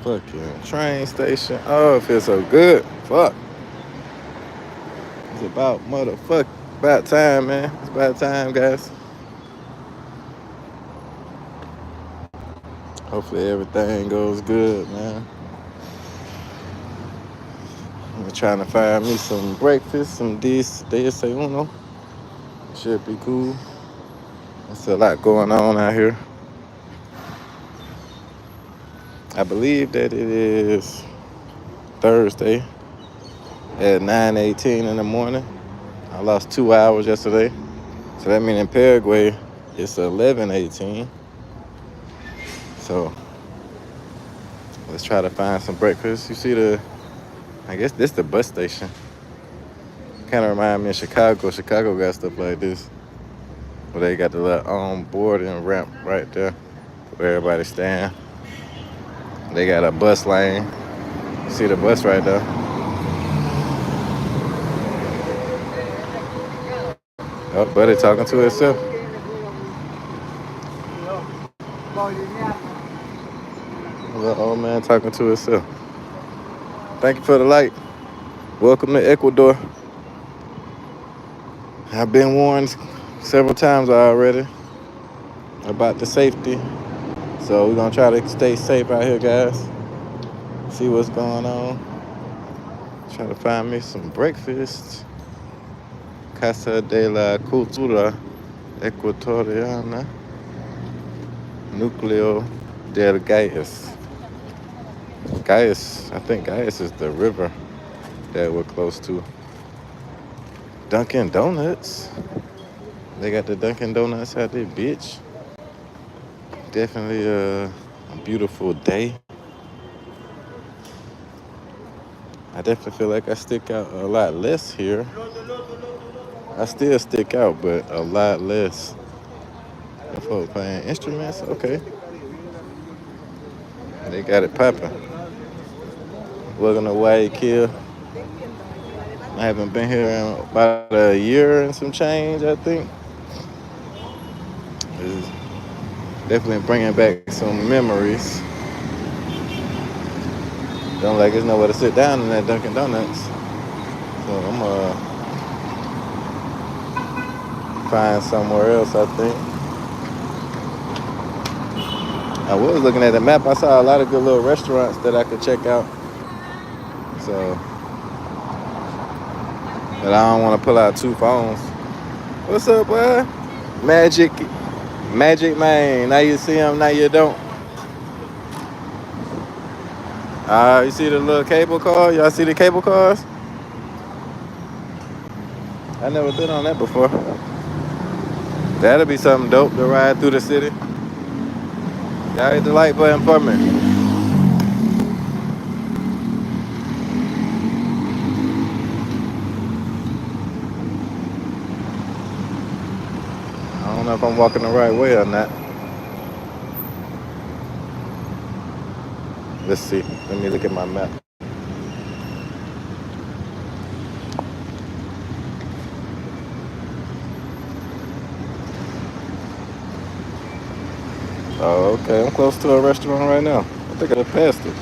Fucking train station. Oh, it feels so good. Fuck. It's about motherfuck. About time, man. It's about time, guys. Hopefully everything goes good, man. I'm trying to find me some breakfast, some desayuno. Should be cool. There's a lot going on out here. I believe that it is Thursday at 9:18 in the morning. I lost 2 hours yesterday. So that means in Paraguay it's 11:18. So let's try to find some breakfast. You see I guess this the bus station. Kind of remind me of Chicago. Chicago got stuff like this. Where they got the little boarding ramp right there where everybody stand. They got a bus lane. You see the bus right there. Oh, buddy talking to himself. The old man talking to himself. Thank you for the light. Welcome to Ecuador. I've been warned several times already about the safety. So we're gonna try to stay safe out here, guys. See what's going on. Try to find me some breakfast. Casa de la Cultura Ecuatoriana. Núcleo del Gaius. I think Gaius is the river that we're close to. Dunkin' Donuts. They got the Dunkin' Donuts out there, bitch. Definitely a beautiful day. I definitely feel like I stick out a lot less here. I still stick out, but a lot less. The folk playing instruments, okay. They got it popping. Welcome to Guayaquil. I haven't been here in about a year and some change, I think. It's definitely bringing back some memories. Don't like there's nowhere to sit down in that Dunkin' Donuts. So I'm gonna find somewhere else, I think. I was looking at the map. I saw a lot of good little restaurants that I could check out. So, but I don't want to pull out two phones. What's up, boy? Magic man. Now you see him, now you don't. You see the little cable car? Y'all see the cable cars? I never been on that before. That'll be something dope to ride through the city. Y'all hit the like button for me. I don't know if I'm walking the right way or not. Let's see. Let me look at my map. Oh, okay. I'm close to a restaurant right now. I think I passed it.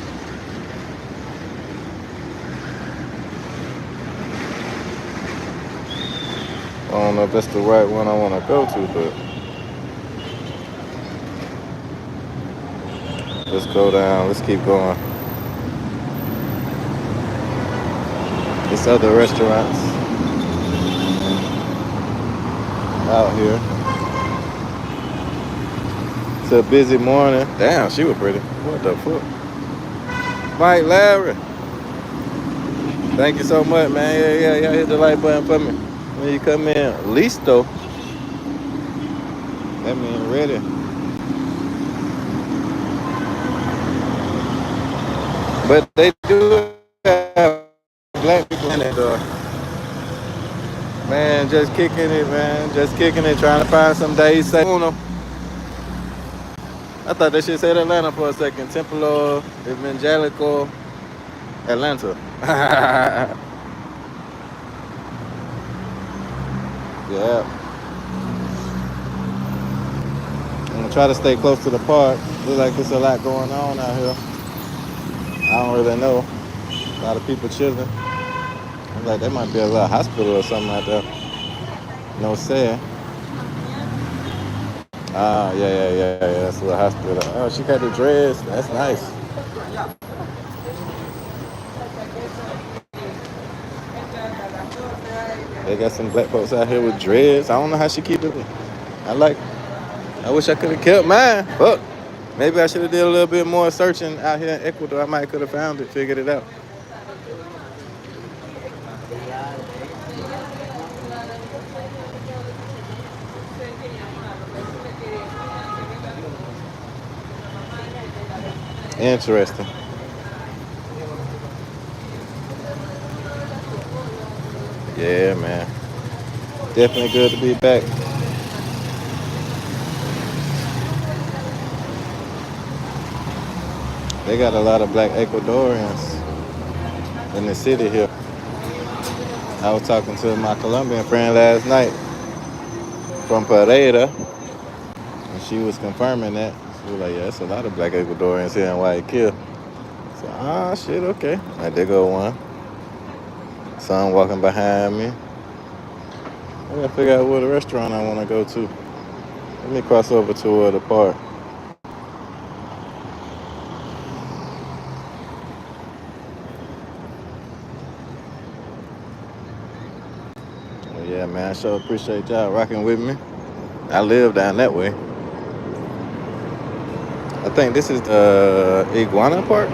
I don't know if that's the right one I want to go to, but let's go down. Let's keep going. There's other restaurants out here. It's a busy morning. Damn, she was pretty. What the fuck? Mike Larry. Thank you so much, man. Yeah. Hit the like button for me. When you come in, listo. That means ready. But they do have black people in it, though. Man, just kicking it, man. Just kicking it, trying to find some days. Uno. I thought that shit said Atlanta for a second. Templo Evangelical Atlanta. Yeah. I'm gonna try to stay close to the park. Look like there's a lot going on out here. I don't really know. A lot of people chilling. I'm like, that might be a little hospital or something like that. No saying. Ah, yeah. That's a little hospital. Oh, she got the dreads. That's nice. They got some black folks out here with dreads. I don't know how she keep it. I like. I wish I could have kept mine. Fuck. Maybe I should have did a little bit more searching out here in Ecuador. I might could have found it, figured it out. Interesting. Yeah, man. Definitely good to be back. They got a lot of black Ecuadorians in the city here. I was talking to my Colombian friend last night from Pereira, and she was confirming that. She was like, yeah, it's a lot of black Ecuadorians here in Guayaquil. So, shit, okay. Like, there go one. Son walking behind me. I gotta figure out what restaurant I want to go to. Let me cross over to the park. Well, yeah, man, I sure appreciate y'all rocking with me. I live down that way. I think this is the Iguana Park,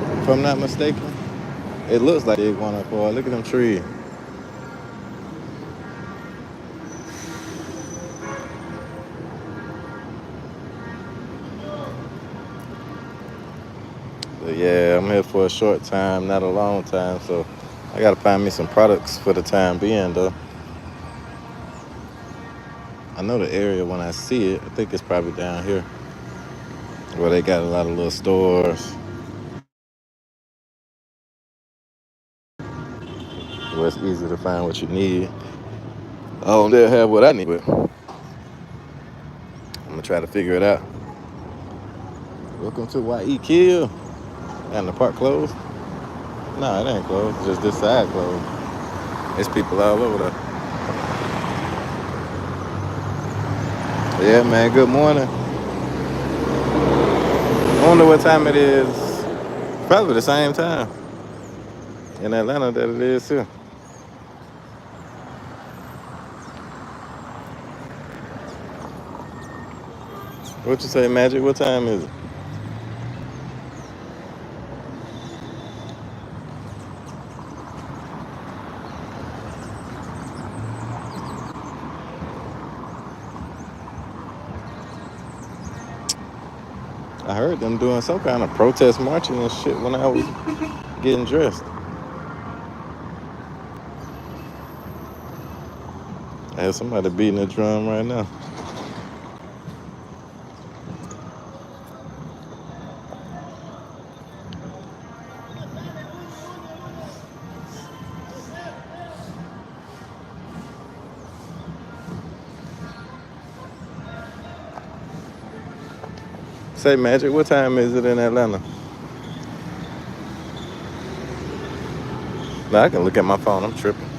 if I'm not mistaken. It looks like the Iguana Park. Look at them trees. But yeah, I'm here for a short time, not a long time, so I gotta find me some products for the time being, though. I know the area when I see it. I think it's probably down here where they got a lot of little stores where it's easy to find what you need. Oh, they'll have what I need, but I'm gonna try to figure it out. Welcome to Guayaquil. And the park closed? No, it ain't closed. Just this side closed. There's people all over there. Yeah, man. Good morning. I wonder what time it is. Probably the same time in Atlanta that it is here. What you say, Magic? What time is it? I heard them doing some kind of protest marching and shit when I was getting dressed. I have somebody beating a drum right now. Say, Magic, what time is it in Atlanta? No, I can look at my phone. I'm tripping.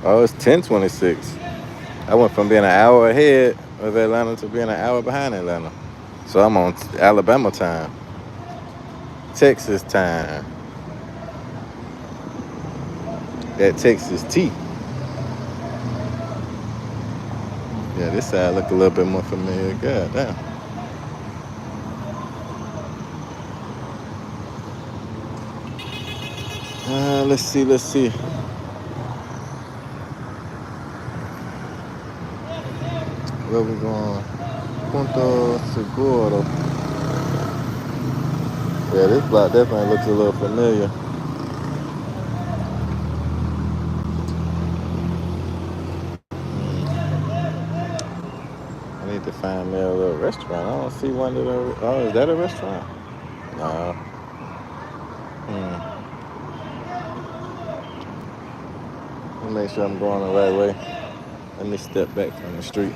Oh, it's 10:26. I went from being an hour ahead of Atlanta to being an hour behind Atlanta. So I'm on Alabama time, Texas time, that Texas tea. Yeah, this side look a little bit more familiar. God damn. Let's see. Where we going? Punto Seguro. Yeah, this block definitely looks a little familiar. I need to find me a little restaurant. I don't see one that. Oh, is that a restaurant? No. Let me make sure I'm going the right way. Let me step back from the street.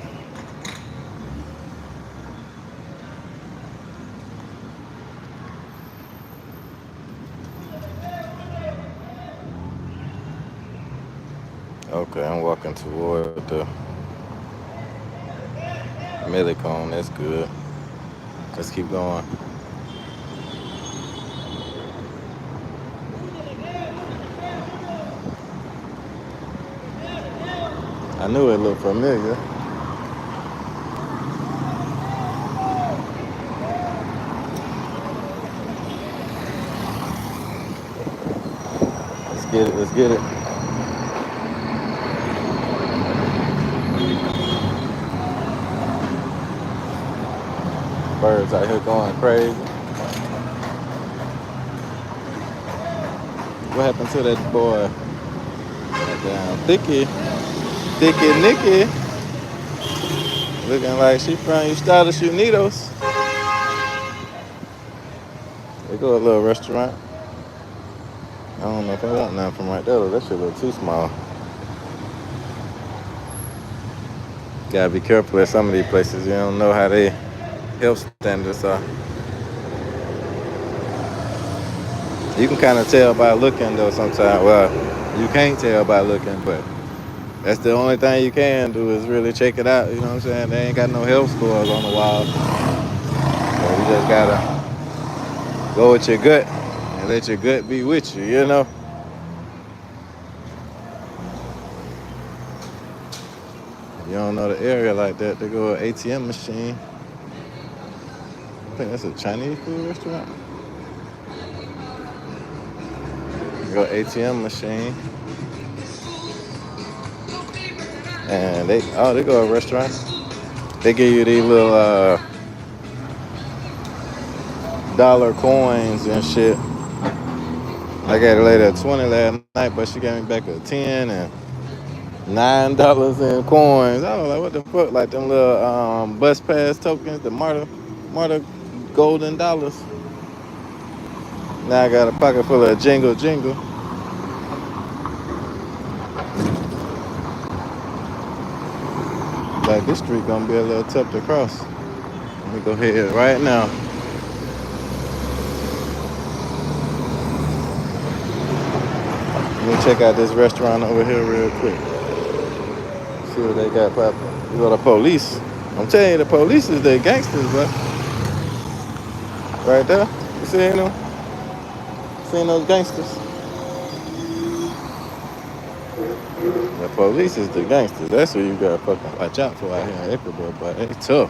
Okay, I'm walking toward the Millicone. That's good. Let's keep going. I knew it looked familiar. Let's get it. Let's get it. Birds out here going crazy. What happened to that boy? That damn Thicky Nicky. Looking like she from you stylish Unidos. They go to a little restaurant. I don't know if I want nothing from right there. That shit look too small. Gotta be careful at some of these places. You don't know how they health standards are. You can kind of tell by looking though sometimes. Well, you can't tell by looking, but that's the only thing you can do is really check it out. You know what I'm saying? They ain't got no health scores on the wall. So you just gotta go with your gut and let your gut be with you, you know? You don't know the area like that, they go to ATM machine. I think that's a Chinese food restaurant. You go ATM machine. And they go to restaurants. They give you these little dollar coins and shit. I got a lady at 20 last night, but she gave me back a 10 and $9 in coins. I was like, what the fuck? Like them little bus pass tokens, the Marta golden dollars. Now I got a pocket full of jingle. Like this street gonna be a little tough to cross. Let me go ahead right now. Let me check out this restaurant over here real quick. See what they got popping. You go to police. I'm telling you, the police is the gangsters, bro. Right there. You seeing them? Seeing those gangsters? The police is the gangsters. That's what you gotta fucking watch out for out here in Ecuador, but it's tough.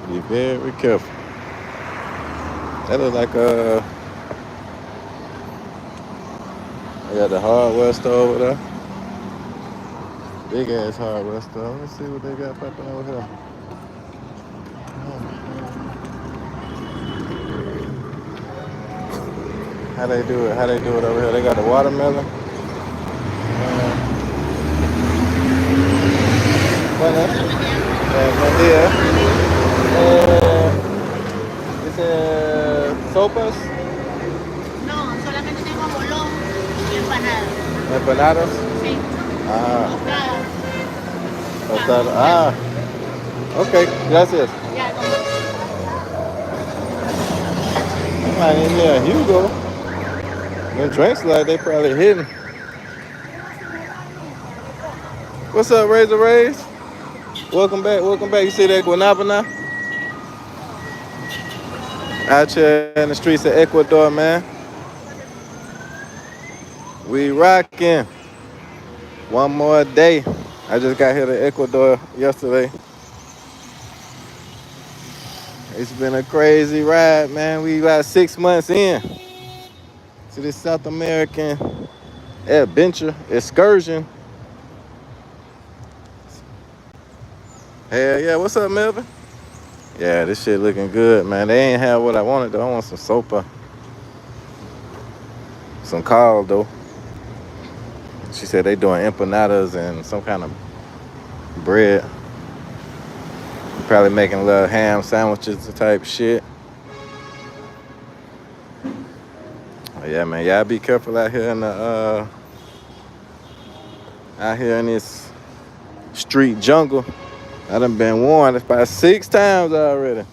Be very careful. That look like I got the hardware store over there. Big ass hardware store. Let's see what they got popping over here. How they do it? How they do it over here? They got the watermelon. Bueno, buen día. Dice sopas. No, solamente tengo bolón y empanadas. Empanadas. Sí. Ah, Tostadas. tostada. Ah, ok, gracias. Ya, como. I ain't here, Hugo. Them drinks like they probably hidden. What's up, Razor Rays? Welcome back. You see that Guanabana? Out here in the streets of Ecuador, man. We rocking. One more day. I just got here to Ecuador yesterday. It's been a crazy ride, man. We about 6 months in to this South American adventure, excursion. Hell yeah, what's up, Melvin? Yeah, this shit looking good, man. They ain't have what I wanted though. I want some sopa. Some caldo. She said they doing empanadas and some kind of bread. Probably making little ham sandwiches type shit. Oh, yeah, man. Y'all be careful out here in the out here in this street jungle. I done been warned about 6 times already.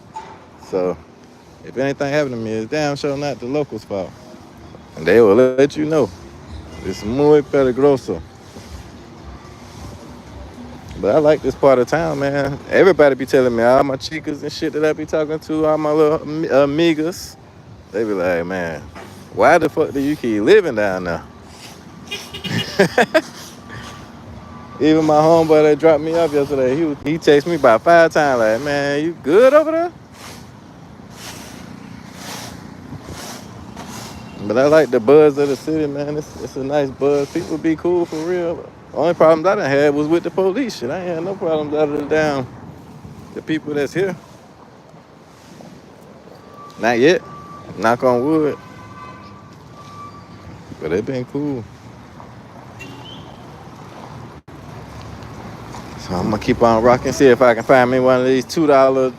So if anything happened to me, it's damn sure not the locals' fault. And they will let you know. It's muy peligroso. But I like this part of town, man. Everybody be telling me, all my chicas and shit that I be talking to, all my little amigas, they be like, man, why the fuck do you keep living down there? Even my homeboy that dropped me off yesterday, he texted me about 5 times, like, man, you good over there? But I like the buzz of the city, man. It's a nice buzz. People be cool for real. Only problems I done had was with the police shit. I ain't had no problems other than the people that's here. Not yet. Knock on wood. But it been cool. So I'm gonna keep on rocking. See if I can find me one of these $2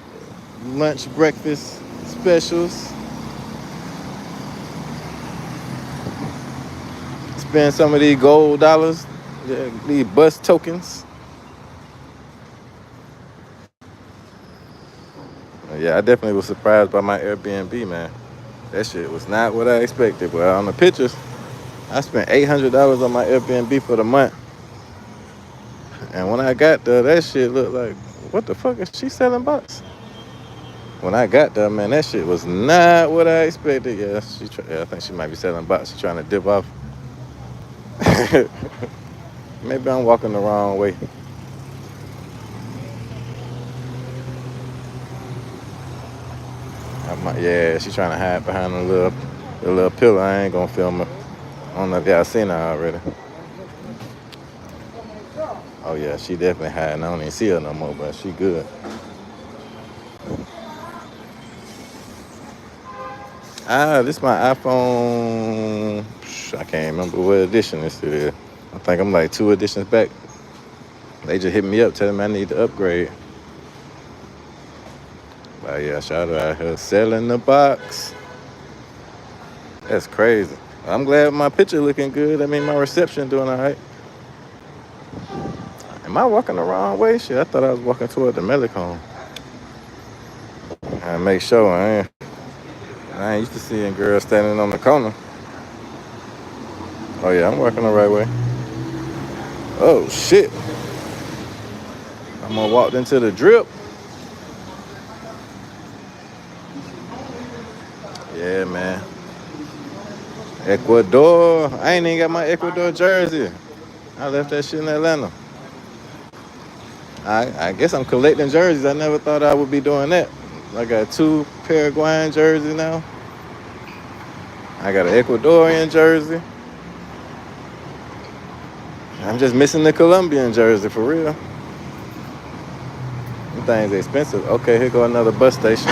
lunch breakfast specials. Spend some of these gold dollars, these bus tokens. Yeah, I definitely was surprised by my Airbnb, man. That shit was not what I expected. But on the pictures, I spent $800 on my Airbnb for the month. And when I got there, that shit looked like, what the fuck is she selling box? When I got there, man, that shit was not what I expected. Yeah, I think she might be selling box. She's trying to dip off. Maybe I'm walking the wrong way. Yeah, she's trying to hide behind the little pillar. I ain't gonna film her. I don't know if y'all seen her already. Oh yeah, she definitely hiding. I don't even see her no more, but she good. This my iPhone. I can't remember what edition this is. I think I'm like 2 editions back. They just hit me up telling me I need to upgrade. But yeah, shout out here selling the box. That's crazy. I'm glad my picture looking good. I mean, my reception doing all right. Am I walking the wrong way? Shit, I thought I was walking toward the Melicone. I make sure I ain't used to seeing girls standing on the corner. Oh yeah, I'm walking the right way. Oh shit. I'm gonna walk into the drip. Yeah, man. Ecuador. I ain't even got my Ecuador jersey. I left that shit in Atlanta. I guess I'm collecting jerseys. I never thought I would be doing that. I got 2 Paraguayan jerseys now. I got an Ecuadorian jersey. I'm just missing the Colombian jersey for real. Them things expensive. Okay, here go another bus station.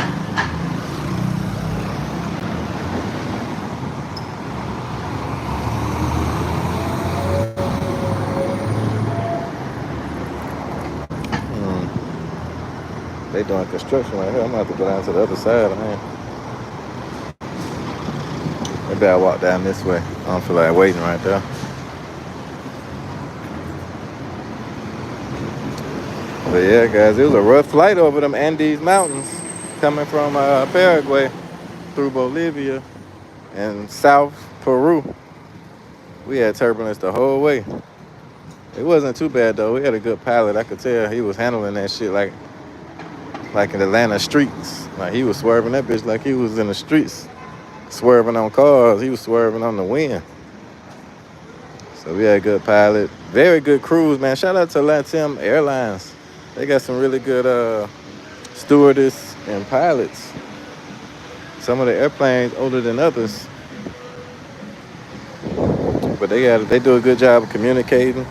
They doing construction right here. I'm gonna have to go down to the other side, man. Maybe I'll walk down this way. I don't feel like waiting right there. But yeah, guys, it was a rough flight over them Andes Mountains coming from Paraguay through Bolivia and South Peru. We had turbulence the whole way. It wasn't too bad though. We had a good pilot. I could tell he was handling that shit like in Atlanta streets. Like he was swerving that bitch like he was in the streets, swerving on cars. He was swerving on the wind. So we had a good pilot. Very good crews, man. Shout out to LATAM Airlines. They got some really good stewardess and pilots. Some of the airplanes older than others. But they do a good job of communicating.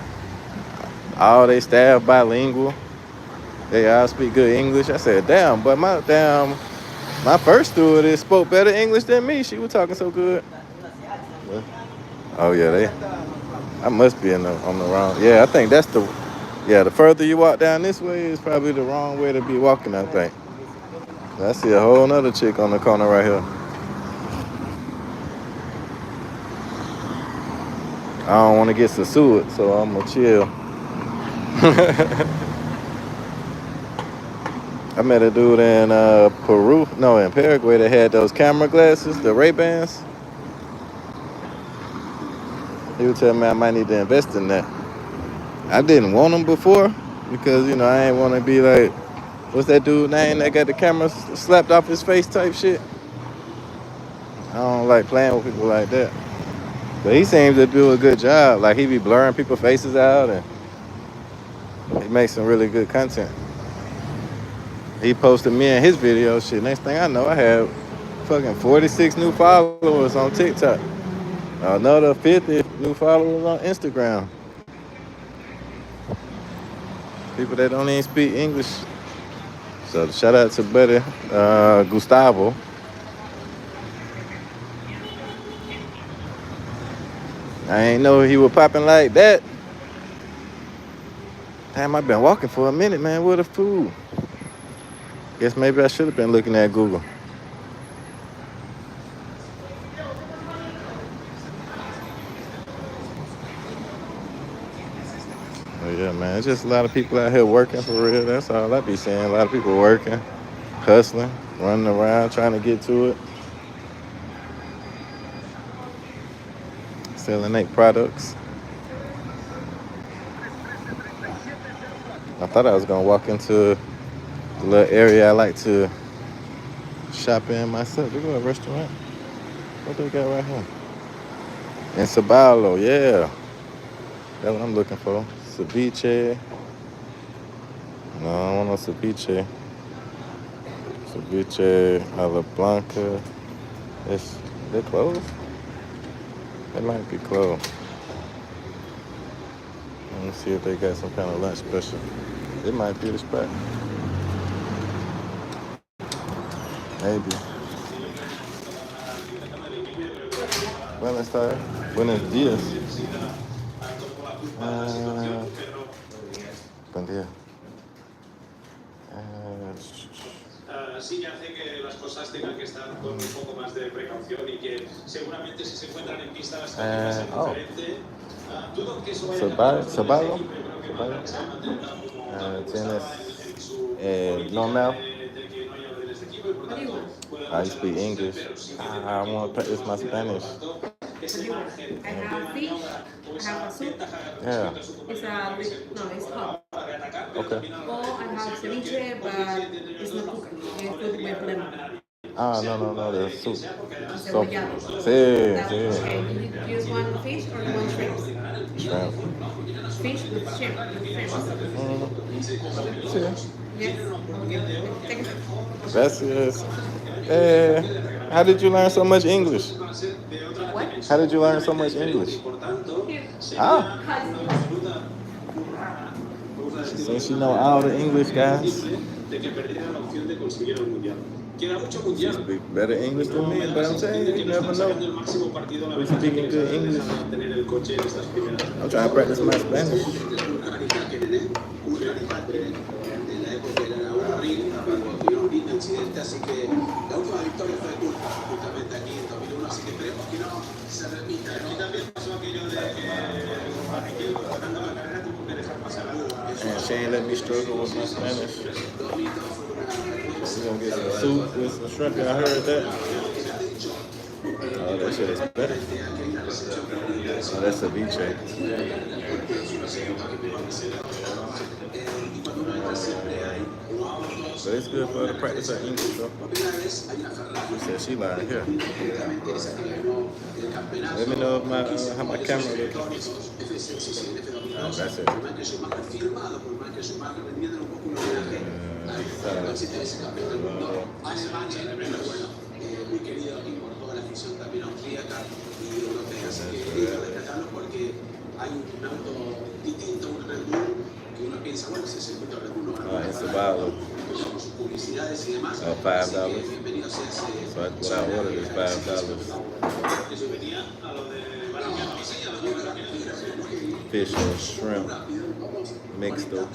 All they staff bilingual. They all speak good English. I said, damn, but my first stewardess spoke better English than me. She was talking so good. Oh yeah, I must be on the wrong. Yeah, I think that's the further you walk down this way is probably the wrong way to be walking, I think. I see a whole nother chick on the corner right here. I don't want to get sued, so I'm gonna chill. I met a dude in in Paraguay that had those camera glasses, the Ray-Bans. He would tell me I might need to invest in that. I didn't want them before because, you know, I ain't want to be like, what's that dude name that got the camera slapped off his face type shit? I don't like playing with people like that. But he seems to do a good job. Like, he be blurring people's faces out and he makes some really good content. He posted me in his video. Shit, next thing I know, I have fucking 46 new followers on TikTok. Another 50 new followers on Instagram. People that don't even speak English. So shout out to buddy Gustavo. I ain't know he was popping like that. Damn, I've been walking for a minute, man. What a fool. Guess maybe I should have been looking at Google. Oh yeah, man. It's just a lot of people out here working for real. That's all I be seeing. A lot of people working, hustling, running around, trying to get to it. Selling their products. I thought I was gonna walk into the little area I like to shop in myself. We go to a restaurant. What they got right here? In Sabalo, yeah. That's what I'm looking for. Ceviche. No, I don't want no ceviche. Ceviche a la Blanca. They closed? They might be closed. Let me see if they got some kind of lunch special. It might be the spot. Maybe. Buenas tardes. Buenos días. Buen día. Sí que hace que las cosas tengan que estar con un poco más de precaución y que seguramente si se encuentran en pista las cosas va a ser diferente. Dudo que eso vaya a Sabalo. Tienes normal. I speak English. I want to practice my Spanish. I have fish, I have a soup. Yeah. It's hot. Okay. Or I have ceviche, but it's not cooked. It's cooked with lemon. No, the soup. Cebollado. Sí. Okay, do you want fish or you want shrimps? Shrimp. Fish with shrimp, Sí. Yes? Okay. Take a sip. Gracias. How did you learn so much English? What? How did you learn so much English? Since you know all the English guys. She speak better English than me, but I'm saying you never know. Who's speaking good English? I'm trying to practice my Spanish. Así que la última victoria fue de culpa, justamente aquí en 2001, así que esperemos que no se repita. Aquí también pasó aquello de que tratando la carrera tuvo que dejar pasar algo. And she ain't let me struggle with my Spanish. We're gonna get some soup with some shrimp. I heard that. Oh, that shit is better. Oh, that's ceviche. But it's good for her to practice her English, though. She said she learned here. Let me know if how my camera looks. Oh, that's it. Muy querido aquí por toda la afición también austríaca y europea, así que lindo rescatarlo porque hay un auto distinto, un Red Bull, que uno piensa, bueno, si es el circuito Red Bull, no it's about con sus publicidades y demás. $5. Bienvenido sea ese. So what I ordered is $5. Eso venía a lo de Fish and shrimp mixed up.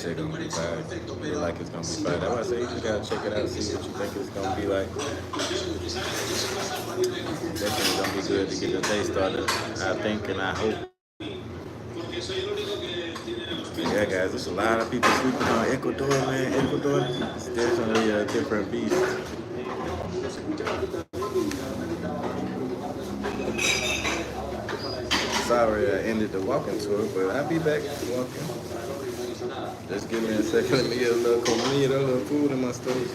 It's gonna be fire. Feel like it's gonna be fire. That's why I say you just gotta check it out, see what you think it's gonna be like. Definitely gonna be good to get the day started. I think and I hope. Yeah, guys, there's a lot of people sleeping on Ecuador, man. Ecuador is definitely a different beast. Sorry I ended the walking tour, but I'll be back walking. Just give me a second. Let me get a little comida, a little food in my stomach.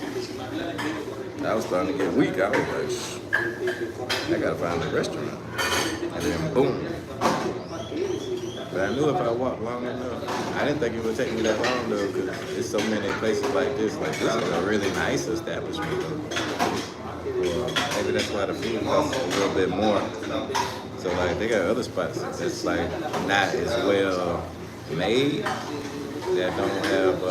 I was starting to get weak. I was like, I gotta find a restaurant. And then boom. But I knew if I walked long enough, I didn't think it would take me that long though, because there's so many places like this. Like this is a really nice establishment though. Well, maybe that's why the food costs a little bit more. So like they got other spots that's like not as well made, that don't have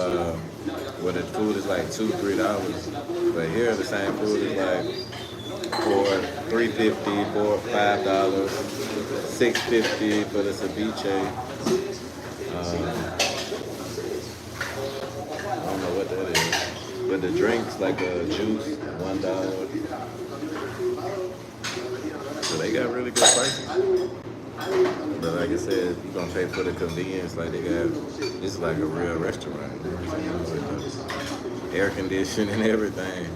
where the food is like $2-3. But here the same food is like for $3.50, for $5, $6.50 for the ceviche. I don't know what that is. But the drinks like a juice, $1. So they got really good prices. But like I said, you're gonna pay for the convenience. Like they got, it's like a real restaurant. You know, with the air conditioning and everything.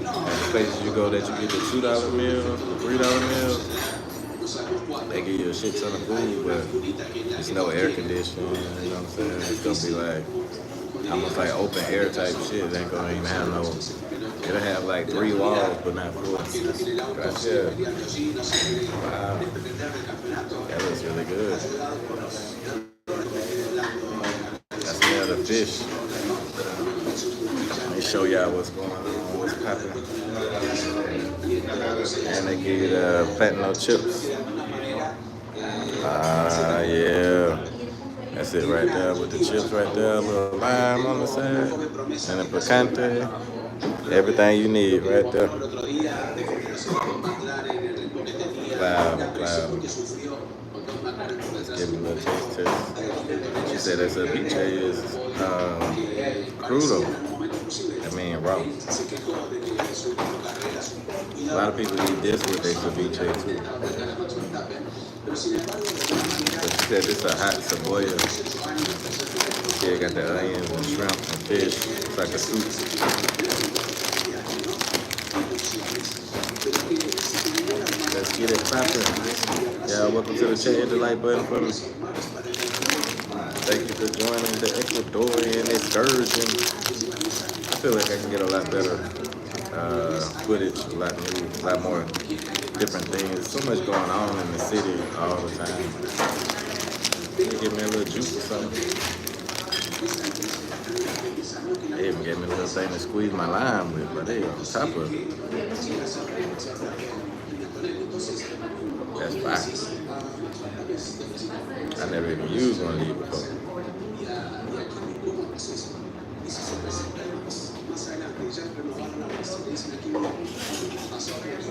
Like the places you go that you get the $2 meals, the $3 meals, they give you a shit ton of food, but it's no air conditioning. You know what I'm saying? It's gonna be like almost like open air type shit. It ain't gonna even have no. It'll have like 3 walls, but not 4. Gotcha. Wow. That looks really good. I smell the fish. Let me show y'all what's going on, what's popping. And they give you the platinum chips. Yeah. That's it right there with the chips right there. A little lime on the side. And the picante. Everything you need right there. Cloud. Let's give it a little taste. She said that ceviche is crudo. I mean raw. A lot of people eat this with their ceviche too. But she said this is a hot cebolla. Yeah, got the onions and shrimp and fish. It's like a soup. Let's get it poppin'. Yeah, welcome to the chat. Hit the like button for me. Thank you for joining the Ecuadorian excursion. I feel like I can get a lot better footage, a lot more different things. There's so much going on in the city all the time. Give me a little juice or something. They even gave me a little thing to squeeze my lime with, but they on top of it. That's fine. I never even used one of these before.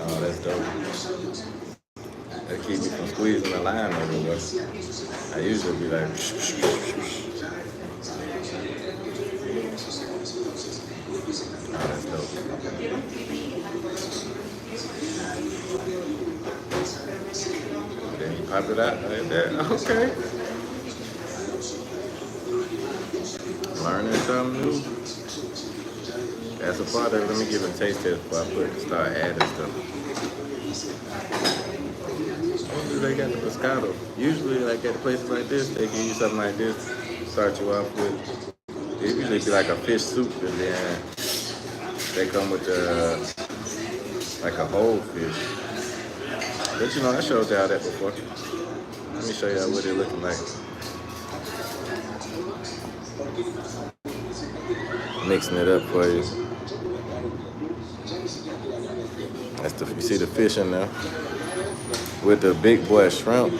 Oh, that's dope. That keeps me from squeezing the lime everywhere. I usually be like, oh, that's dope. Then you pop it out like that. Okay. Learning something new. That's a part of it. Let me give it a taste test before I start adding stuff. I wonder if they got the pescado. Usually, like at places like this, they give you something like this. Start you off with. It usually be like a fish soup, and then they come with like a whole fish. But you know, I showed y'all that before. Let me show y'all what it looking like. Mixing it up for you. That's you see the fish in there with the big boy shrimp.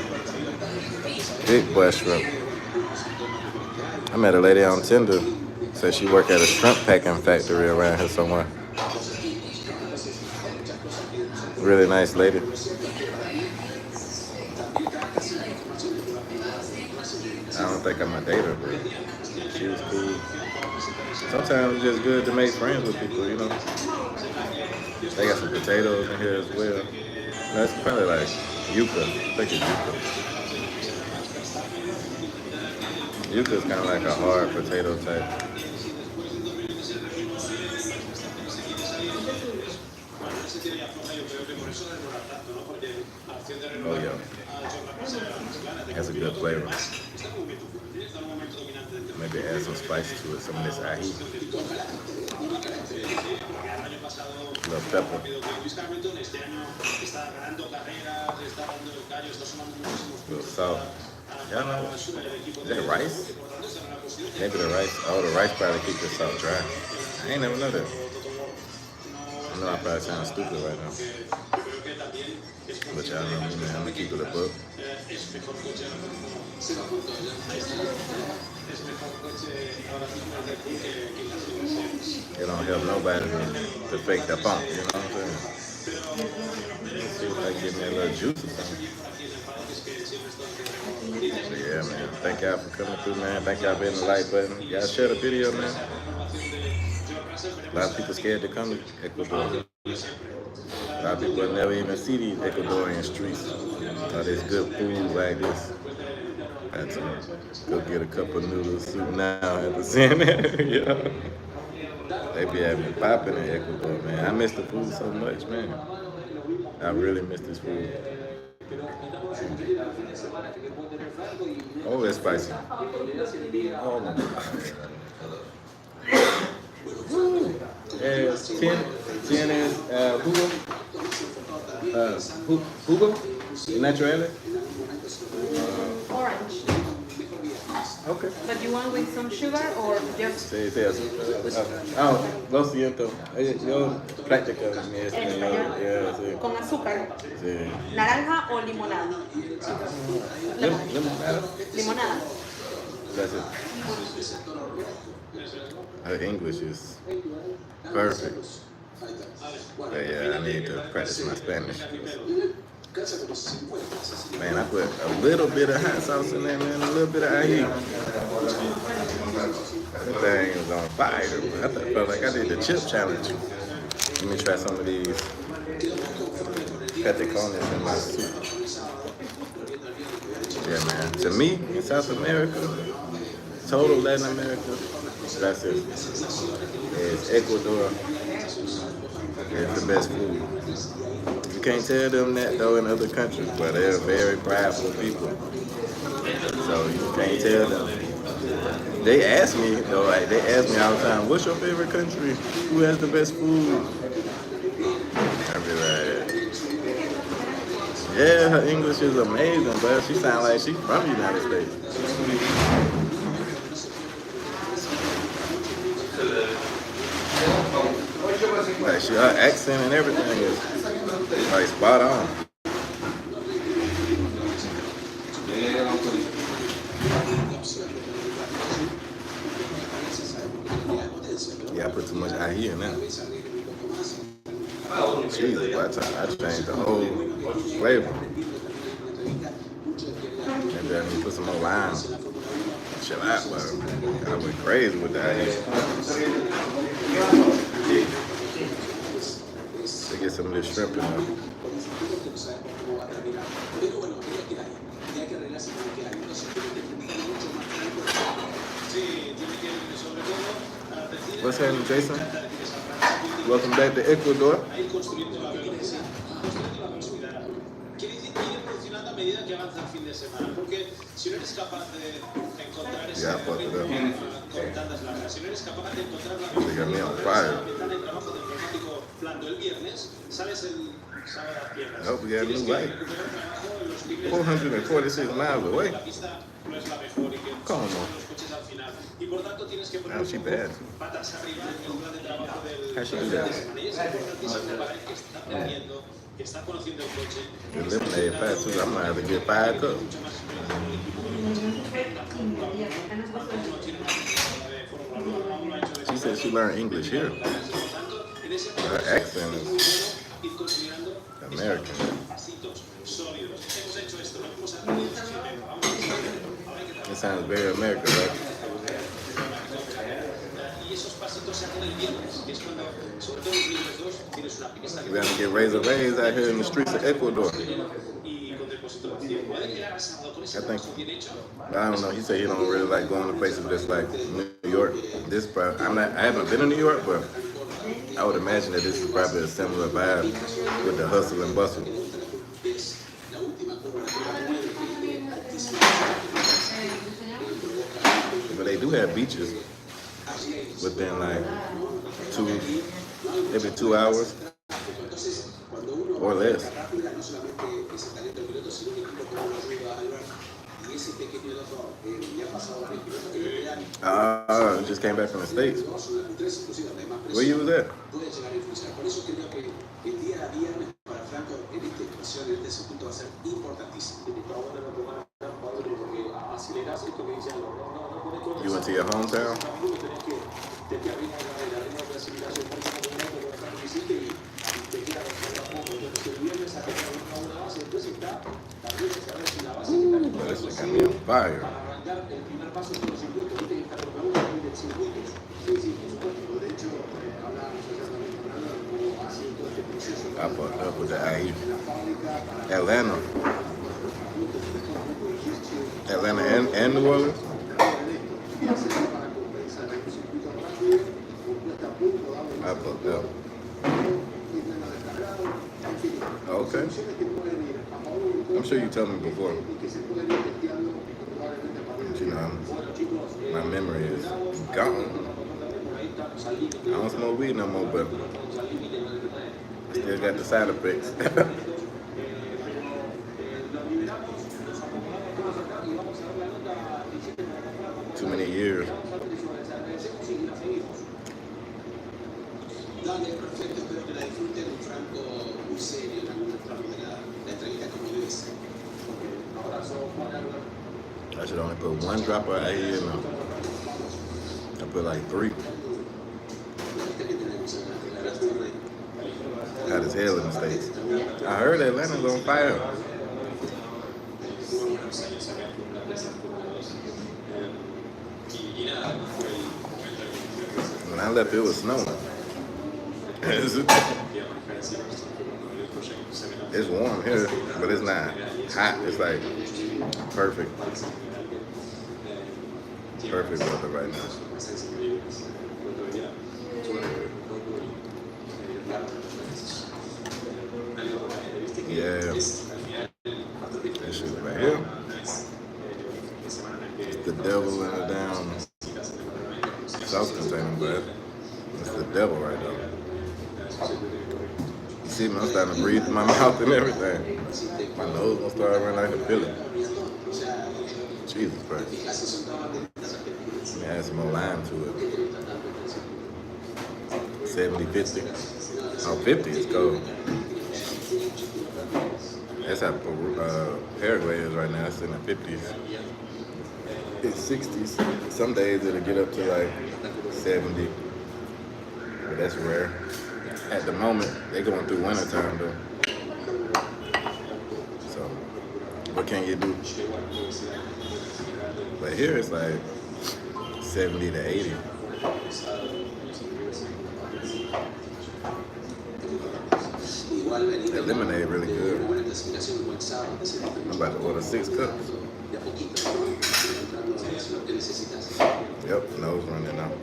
Big boy shrimp. I met a lady on Tinder. Said she worked at a shrimp packing factory around here somewhere. Really nice lady. I don't think I'm a dater, but she was cool. Sometimes it's just good to make friends with people, you know. They got some potatoes in here as well. That's probably like yuca. I think it's yuca. Yuca is kind of like a hard potato type. Oh yeah, has a good flavor. Maybe add some spice to it, some of this ají, a little pepper. A little salt. Y'all know, is that rice? Maybe the rice, oh, the rice probably keep the salt dry. I ain't never know that. I know I probably sound stupid right now. But y'all know me, man, I'm gonna keep it a book. It don't help nobody to fake the pump, you know what I'm saying? Let's see if I get me a little juice or something. So yeah, man. Thank y'all for coming through, man. Thank y'all for hitting the like button. Y'all share the video, man. A lot of people scared to come to Ecuador. A lot of people never even see these Ecuadorian streets. There's good food like this. I had to go get a couple of noodle soup now at the center. Yeah. They be having it popping in Ecuador, man. I miss the food so much, man. I really miss this food. Oh, it's spicy. Oh my God. ¿Tienes jugo natural? Orange. Okay. But you want with some sugar or just... Sí, azúcar. Lo siento. Yo practico mi español. Yeah, sí. Con azúcar. Sí. ¿Naranja o limonada? Limonada. Limonada. That's it. Her English is perfect. But yeah, I need to practice my Spanish. Man, I put a little bit of hot sauce in there, man, a little bit of ají. That thing is on fire. I felt like I did the chip challenge. Let me try some of these patacones in my soup. Yeah, man. To me, in South America, total Latin America, that's it. It's Ecuador. It's the best food. You can't tell them that though in other countries, but they're very prideful people. So you can't tell them. They ask me though, like they ask me all the time, "What's your favorite country? Who has the best food?" I be like, "Yeah, her English is amazing, but she sounds like she's from the United States." Like her accent and everything is like spot on. Yeah, I put too much ají in there. Jesus, by the time I changed the whole flavor. And then you put some more lime. Chill out, but I went crazy with the ají. To get some of this shrimp in there. What's happening, Jason? Welcome back to Ecuador. Yeah, I fucked it up. They got me on fire. I hope we got a new light. 446 miles away. Come on. Now she bad. How she do that? The lemonade fast too. I'm gonna have to get 5 cups. She said she learned English here. Her accent is American. It sounds very American, right? We're gonna get razor rays out here in the streets of Ecuador. I think, I don't know, he said he don't really like going to places that's like New York. I haven't been to New York, but I would imagine that this is probably a similar vibe with the hustle and bustle. But they do have beaches within like maybe 2 hours or less. Just came back from the States. Where you was at? You went to your hometown? This shit got me on fire. I fucked up with the IE. Atlanta and New Orleans? I fucked up. Okay. I'm sure you told me before. But you know, my memory is gone. I don't smoke weed no more, but I still got the side effects. Too many years. I should only put one drop of IE in them. I put like 3. Hot as hell in the States. I heard Atlanta's on fire. When I left, it was snowing. It's warm here, but it's not hot. It's like perfect weather right now. Yeah. This shit right here. It's the devil in a damn sauce container, but it's the devil right there. You see me, I'm starting to breathe in my mouth and everything. My nose gonna start running like a fillet. Jesus Christ. Let me add some more lime to it. 70, 50. Oh, 50 is cold. That's how Paraguay is right now. It's in the 50s. It's 60s. Some days it'll get up to like 70. But that's rare. At the moment, they're going through winter time though. So, what can you do? But here it's like 70 to 80. That lemonade really good. I'm about to order 6 cups. Yep, nose running out.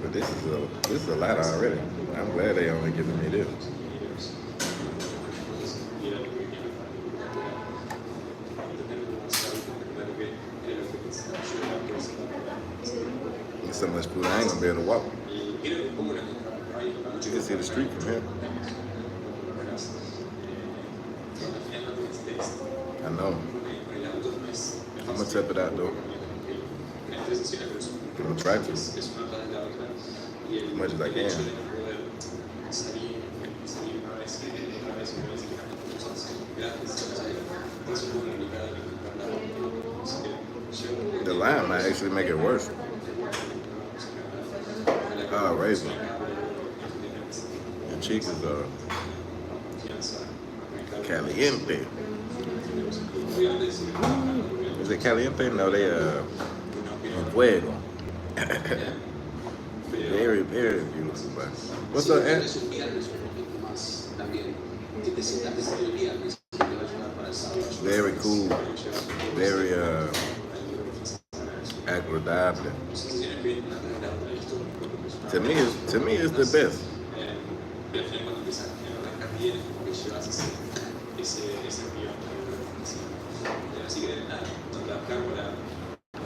But this is a lot already. I'm glad they only giving me this. There's so much food I ain't gonna be able to walk. You can see the street from here. I know. I'm gonna tap it out though. I'm gonna try to. As much as I can. The lime might actually make it worse. Oh, raisin. The cheek is caliente. Is it caliente? No, they en fuego. Very, very beautiful. But what's up, Ed? Very cool. Very accurate. inabordable. To me, it's the best.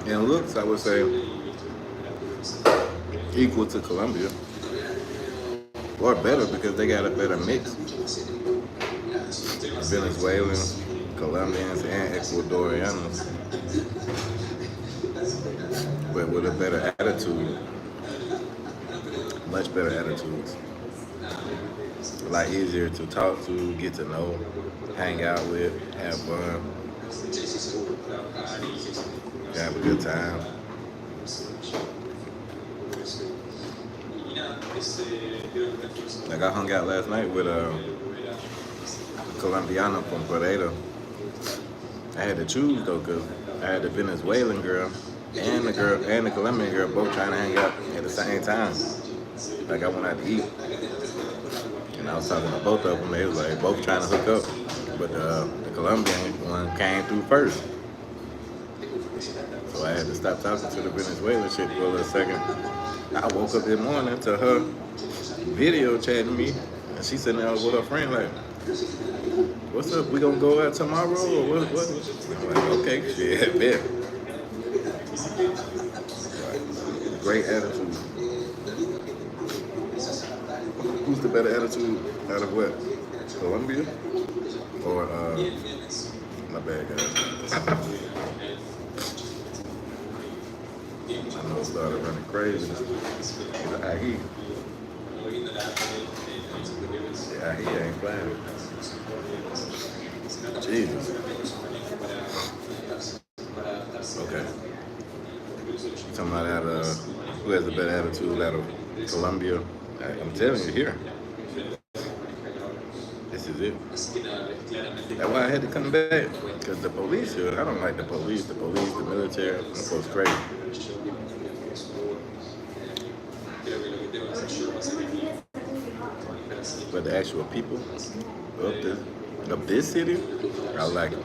In looks, I would say equal to Colombia, or better because they got a better mix. Venezuelans, Colombians, and Ecuadorians, but with a better attitude, much better attitudes. A lot easier to talk to, get to know, hang out with, have fun, have a good time. Like I hung out last night with a Colombiana from Pereira. I had to choose though, cause I had the Venezuelan girl and the Colombian girl both trying to hang out at the same time. Like I went out to eat, and I was talking to both of them. They was like both trying to hook up, but the Colombian one came through first. So I had to stop talking to the Venezuelan chick for a little second. I woke up this morning to her video chatting me, and she sitting there with her friend like, "What's up? We gonna go out tomorrow or what?" I'm like, "Okay, shit, bet." Great attitude. Who's the better attitude out of what? Colombia or my bad guys. I know it started running crazy. The ají. The ají ain't playing. Jesus. Okay. You talking about who has the better attitude out of Colombia? I'm telling you here. This is it. That's why I had to come back. Because the police here, I don't like the police. The military, them folks crazy. But the actual people of this city, I like them.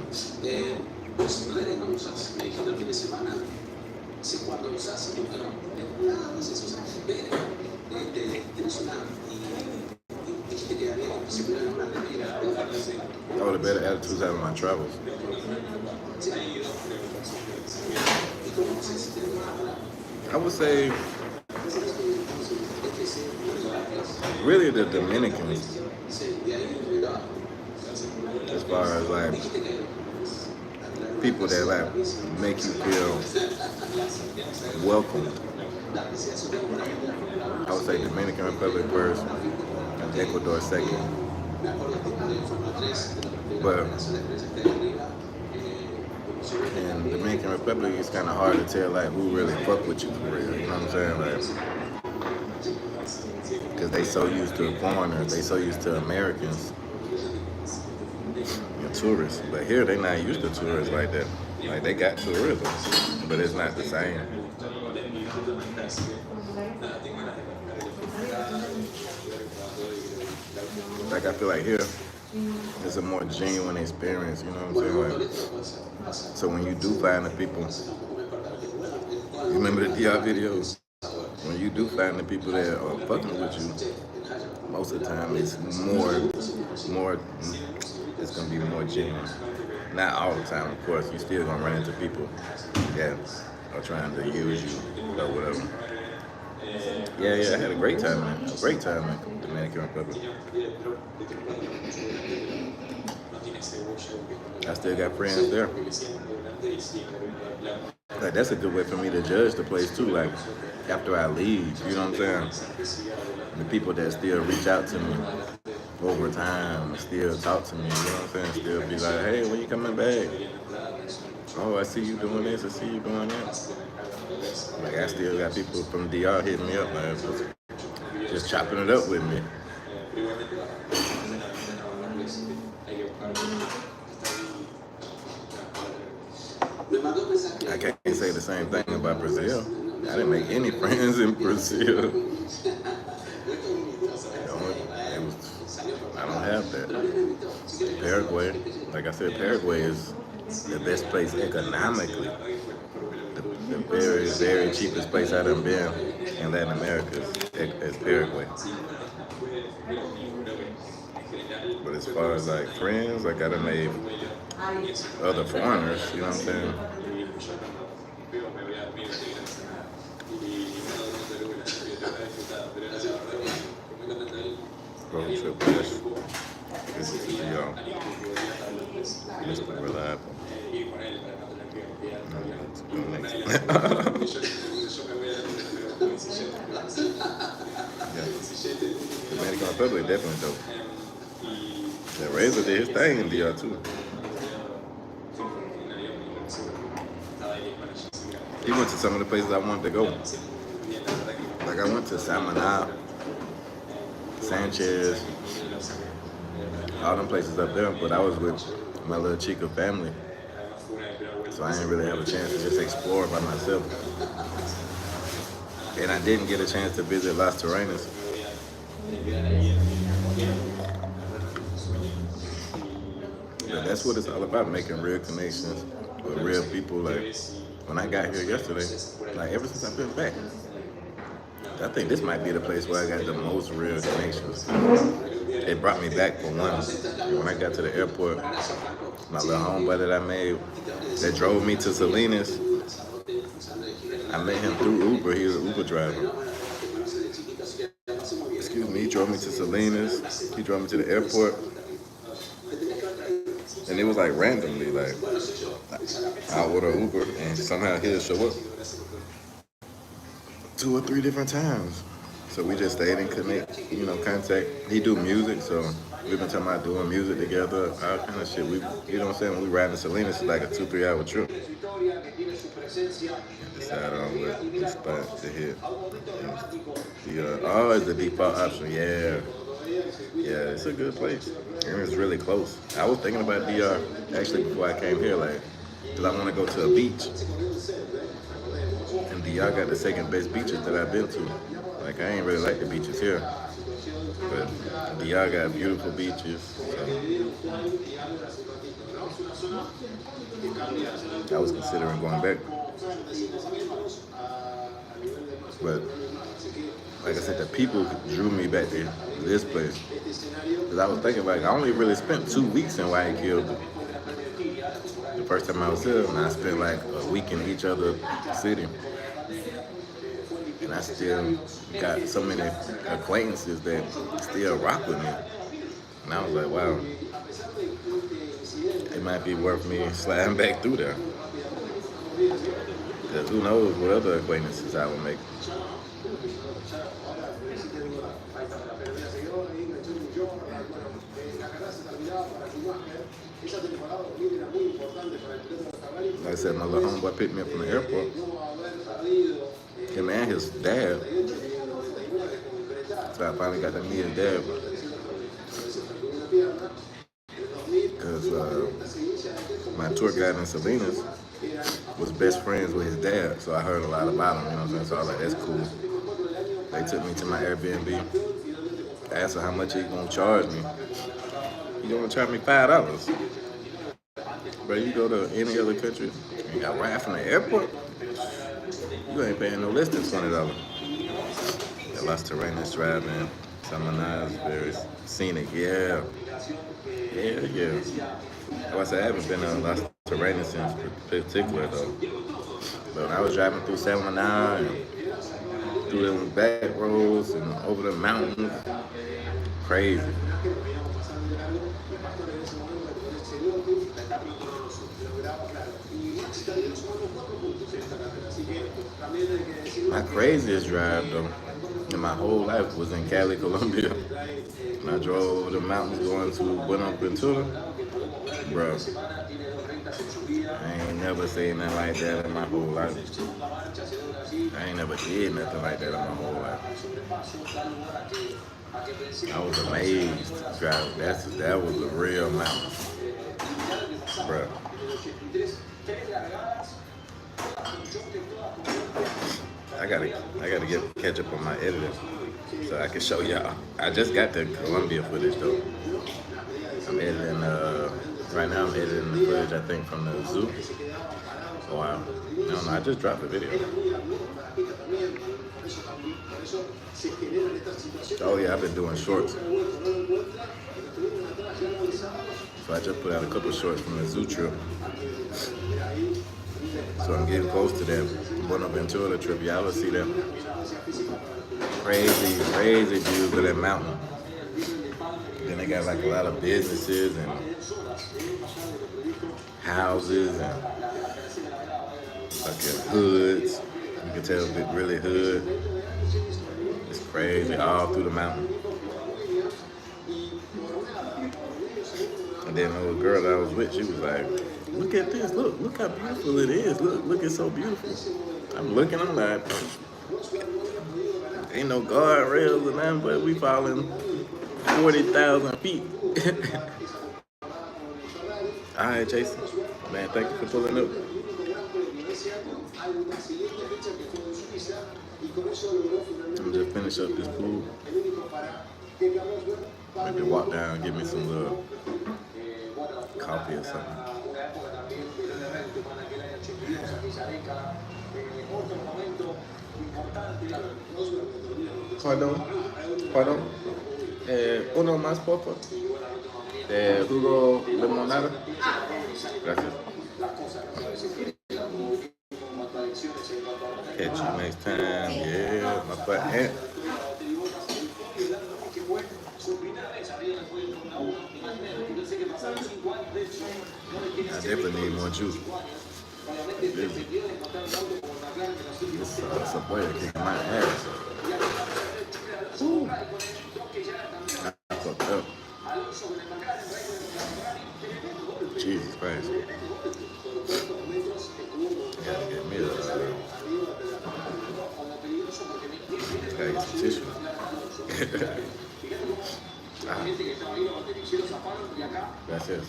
Oh, the better attitudes out of my travels. I would say really the Dominicans, as far as like people that like make you feel welcome. I would say Dominican Republic first and Ecuador second. But in Dominican Republic, it's kind of hard to tell like who really fuck with you for real. You know what I'm saying? Like, because they so used to foreigners, they so used to Americans, tourists. But here they not used to tourists like that. Like they got tourism, but it's not the same. Like I feel like here, it's a more genuine experience. You know what I'm saying? Like, so when you do find the people, you remember the DR videos? When you do find the people that are fucking with you, most of the time it's more, it's gonna be more genuine. Not all the time, of course. You still gonna run into people that are trying to use you or whatever. Yeah, I had a great time, man. A great time in Dominican Republic. I still got friends there. Like that's a good way for me to judge the place too. Like after I leave, you know what I'm saying? The people that still reach out to me over time, still talk to me, you know what I'm saying? Still be like, hey, when you coming back? Oh, I see you doing this, I see you doing that. Like I still got people from DR hitting me up, like just chopping it up with me. I can't say the same thing about Brazil. I didn't make any friends in Brazil. I don't have that. Paraguay, like I said, Paraguay is the best place economically. The very cheapest place I done been in Latin America is Paraguay. But as far as like friends, like I done made other foreigners, you know what I'm saying? Road trip best. This is Mr. Reliable. Dominican Republic definitely dope. Yeah, Razor did his thing in DR too. He went to some of the places I wanted to go. Like I went to Samaná, Sanchez, all them places up there, but I was with my little Chica family. So I didn't really have a chance to just explore by myself. And I didn't get a chance to visit Las Terrenas. But that's what it's all about, making real connections with real people. Like when I got here yesterday, like ever since I've been back, I think this might be the place where I got the most real connections. It brought me back for one. When I got to the airport, my little homeboy that I made that drove me to Salinas, I met him through Uber. He was an Uber driver. Excuse me, he drove me to Salinas. He drove me to the airport. And it was like randomly, like I order Uber and somehow he'll show up 2 or 3 different times. So we just stayed in contact. He do music, so we've been talking about doing music together, all kind of shit. You know what I'm saying? When we ride to Salinas, it's like a 2-3 hour trip. Decide on what spot to hit. It's the default option. Yeah, it's a good place. And it's really close. I was thinking about DR actually before I came here, like, because I want to go to a beach. And DR got the second best beaches that I've been to. Like, I ain't really like the beaches here. But DR got beautiful beaches. So I was considering going back. But like I said, the people drew me back to this place. Because I was thinking, like, I only really spent 2 weeks in Guayaquil. The first time I was here, and I spent like a week in each other city. And I still got so many acquaintances that still rock with me. And I was like, wow, it might be worth me sliding back through there. Because who knows what other acquaintances I will make. Like I said, my little homeboy picked me up from the airport. Him and his dad. So I finally got to meet his dad. Because my tour guide in Salinas was best friends with his dad. So I heard a lot about him, you know what I'm saying? So I was like, that's cool. They took me to my Airbnb. I asked her how much he gonna charge me. He gonna charge me $5. Bro, you go to any other country and you got right from the airport, you ain't paying no less than $20. The Las Terrenas driving, Samaná is very scenic, yeah. I said I haven't been to Las Terrenas in particular though. But when I was driving through Samaná and through them back roads and over the mountains, crazy. My craziest drive though in my whole life was in Cali, Colombia. When I drove over the mountains going to Buenaventura, bro, I ain't never seen nothing like that in my whole life. I ain't never did nothing like that in my whole life. I was amazed driving. That was a real mountain, bro. I gotta catch up on my editing so I can show y'all. I just got the Colombia footage though. I'm editing right now. I'm editing the footage I think from the zoo. Oh, wow. I don't know, I just dropped the video. Oh yeah, I've been doing shorts. So I just put out a couple shorts from the zoo trip. So I'm getting close to that Buenaventura trip. Y'all will see that crazy, crazy views of that mountain. Then they got like a lot of businesses and houses and fucking hoods. You can tell it's really hood. It's crazy all through the mountain. And then the little girl that I was with, she was like, look at this, look how beautiful it is. Look, it's so beautiful. I'm looking, I'm like, ain't no guardrails or nothing, but we falling 40,000 feet. All right, Jason. Man, thank you for pulling up. I'm just finish up this food. Maybe walk down and get me some little coffee or something. Pardon. Uno más, por favor. Jugo limonada. Gracias. Catch you next time. Yeah, my butt ant. I definitely need more juice. This Subway kicking my ass. Ooh. I fucked up. Jesus Christ. Gotta get me gotta get some tissue. Gracias.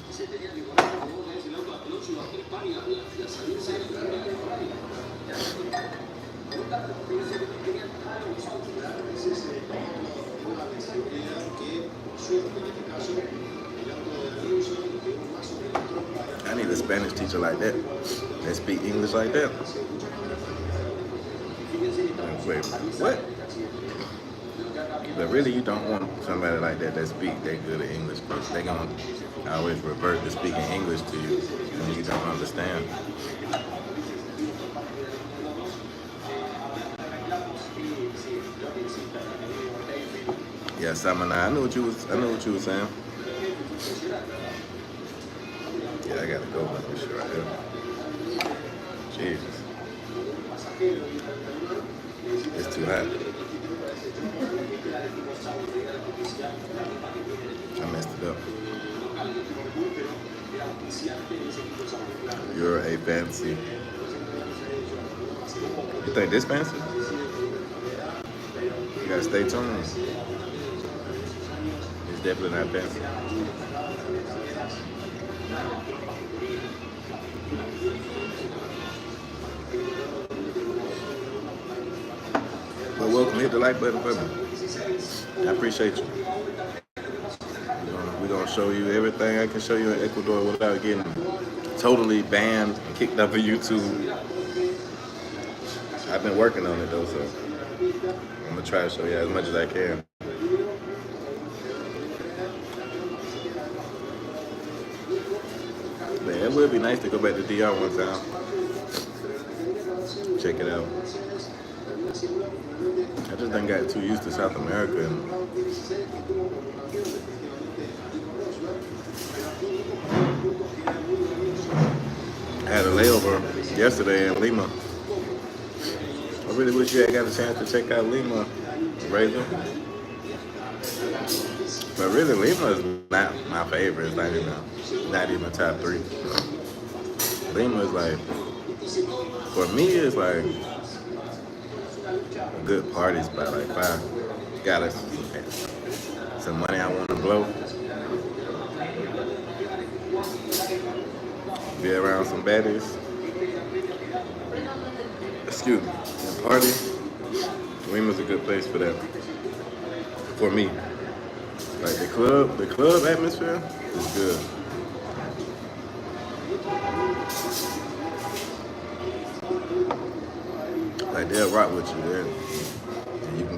I need a Spanish teacher like that. That speak English like that. Wait, what? But really, you don't want somebody like that speak that good at English, because they're gonna always revert to speaking English to you when you don't understand. Yeah, Samana, I knew what you were saying. Yeah, I gotta go with this shit right here. Jesus. It's too hot. I messed it up. You're a fancy. You think this fancy? You gotta stay tuned. It's definitely not fancy. Well, welcome. Hit the like button for me. I appreciate you. We're gonna show you everything I can show you in Ecuador without getting totally banned and kicked off of YouTube. I've been working on it though, so I'm gonna try to show you as much as I can. Man, it would be nice to go back to DR one time. Check it out. I just done got too used to South America and I had a layover yesterday in Lima. I really wish you had got a chance to check out Lima, Razor. But really, Lima is not my favorite. It's not even top 3. Lima is like, for me, it's like a good party spot. Like if I got some money I want to blow, be around some baddies, excuse me, and party, Lima's a good place for that. For me. Like the club atmosphere is good. they'll rock with you there. And you can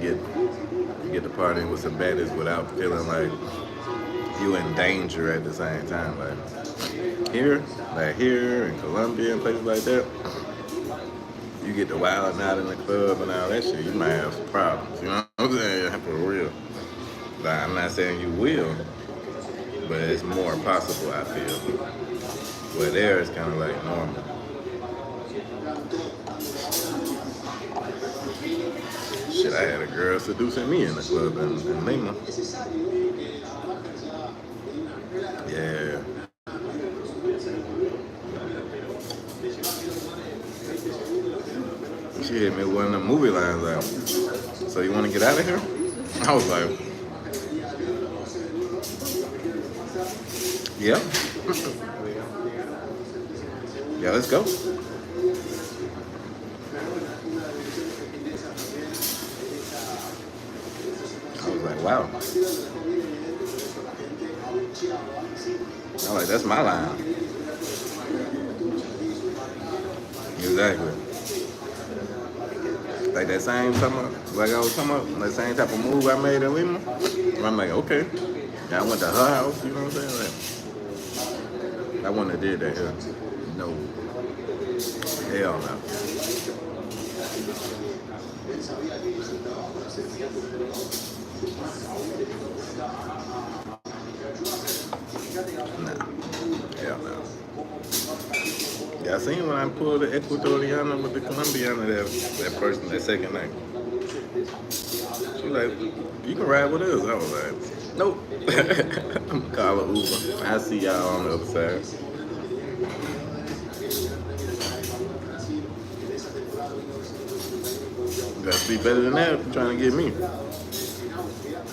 get the party with some baddies without feeling like you in danger at the same time. Like here in Colombia and places like that, you get the wilding out in the club and all that shit, you might have some problems. You know what I'm saying? For real. Like, I'm not saying you will, but it's more possible, I feel. Where there it's kind of like normal. Shit, I had a girl seducing me in the club in Lima. Yeah. She hit me with one of the movie lines out. So you want to get out of here? I was like, yeah. Yeah, let's go. I was like, wow. I'm like, that's my line. Exactly. Like that same like I was talking about, that same type of move I made in Lima. I'm like, okay. Yeah, I went to her house, you know what I'm saying? Like, I wouldn't have did that here. No. Hell no. Nah. Hell no. Yeah, I seen when I pulled the Ecuadoriana with the Colombiana that person, that second night. She was like, you can ride with us. I was like, nope. I'm gonna call her Uber. I'll see y'all on the other side. You gotta be better than that if you're trying to get me.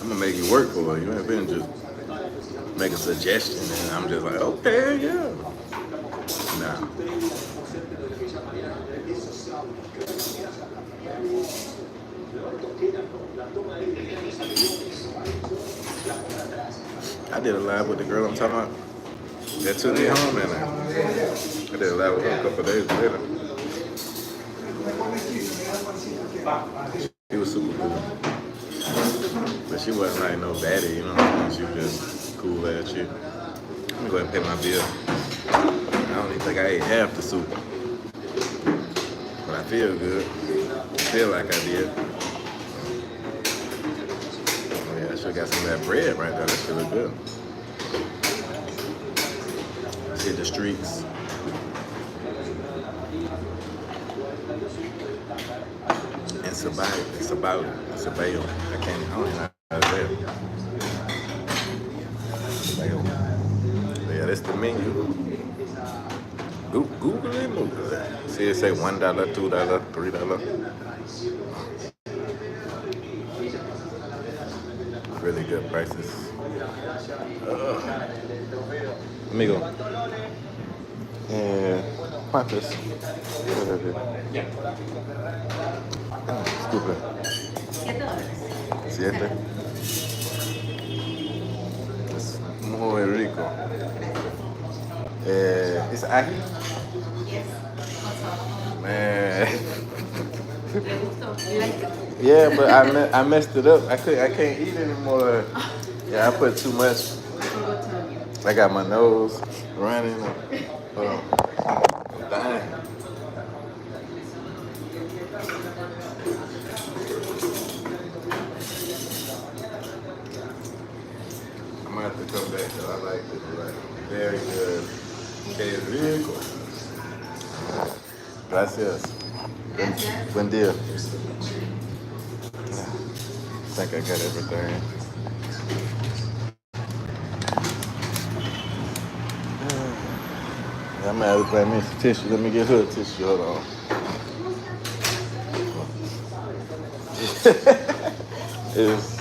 I'm gonna make you work for her. You ain't been just make a suggestion and I'm just like, okay, yeah. Nah. I did a live with the girl I'm talking about that took me home that night. I did a live with her a couple of days later. She was super cool. But she wasn't like no baddie, you know what I mean? She was just cool ass shit. Let me go ahead and pay my bill. I don't even think I ate half the soup. But I feel good. I feel like I did. Oh yeah, I should got some of that bread right there. That shit look good. Let's hit the streets. It's about. I don't even know how to say it. Yeah, that's the menu. Google it, move it. See it say $1, $2, $3. Really good prices. Amigo. ¿Cuántos? Disculpe. $7. Es muy rico. ¿Es ají? Yes. Man. ¿Le gustó? You like it? Yeah, but I messed it up. I can't eat anymore. Yeah, I put too much. I got my nose running. Dying. I'm gonna have to come back though. I like it. Like, very good. Okay, rico. Gracias. Buen día. I think I got everything. I'm gonna have to bring me some tissue. Let me get her a tissue. Hold on. It's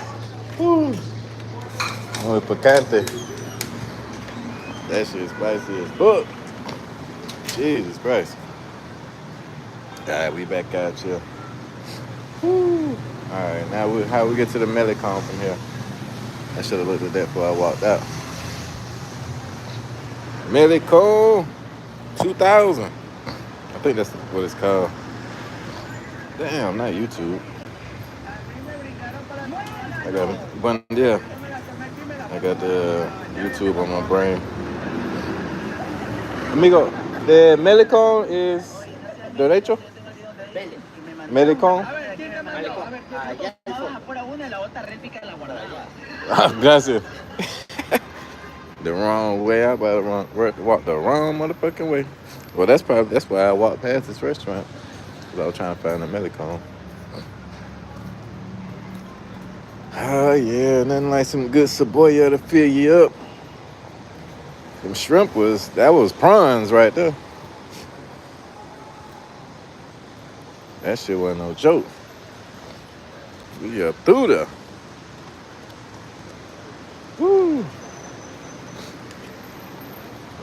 muy picante. That shit is spicy as fuck. Jesus Christ. Alright, we back out here. Alright, now how we get to the Melicon from here? I should have looked at that before I walked out. Melicon 2000. I think that's what it's called. Damn, not YouTube. I got one there. I got the YouTube on my brain. Amigo, the Melicon is derecho? Vele. Melicon? Malecón. Allá al fondo. Ah, gracias. The wrong way. I about to walk the wrong motherfucking way. Well, that's why I walked past this restaurant. Cause I was trying to find a Melicon. Oh yeah, nothing like some good cebolla to fill you up. Them shrimp that was prawns right there. That shit wasn't no joke. We up through there. Woo.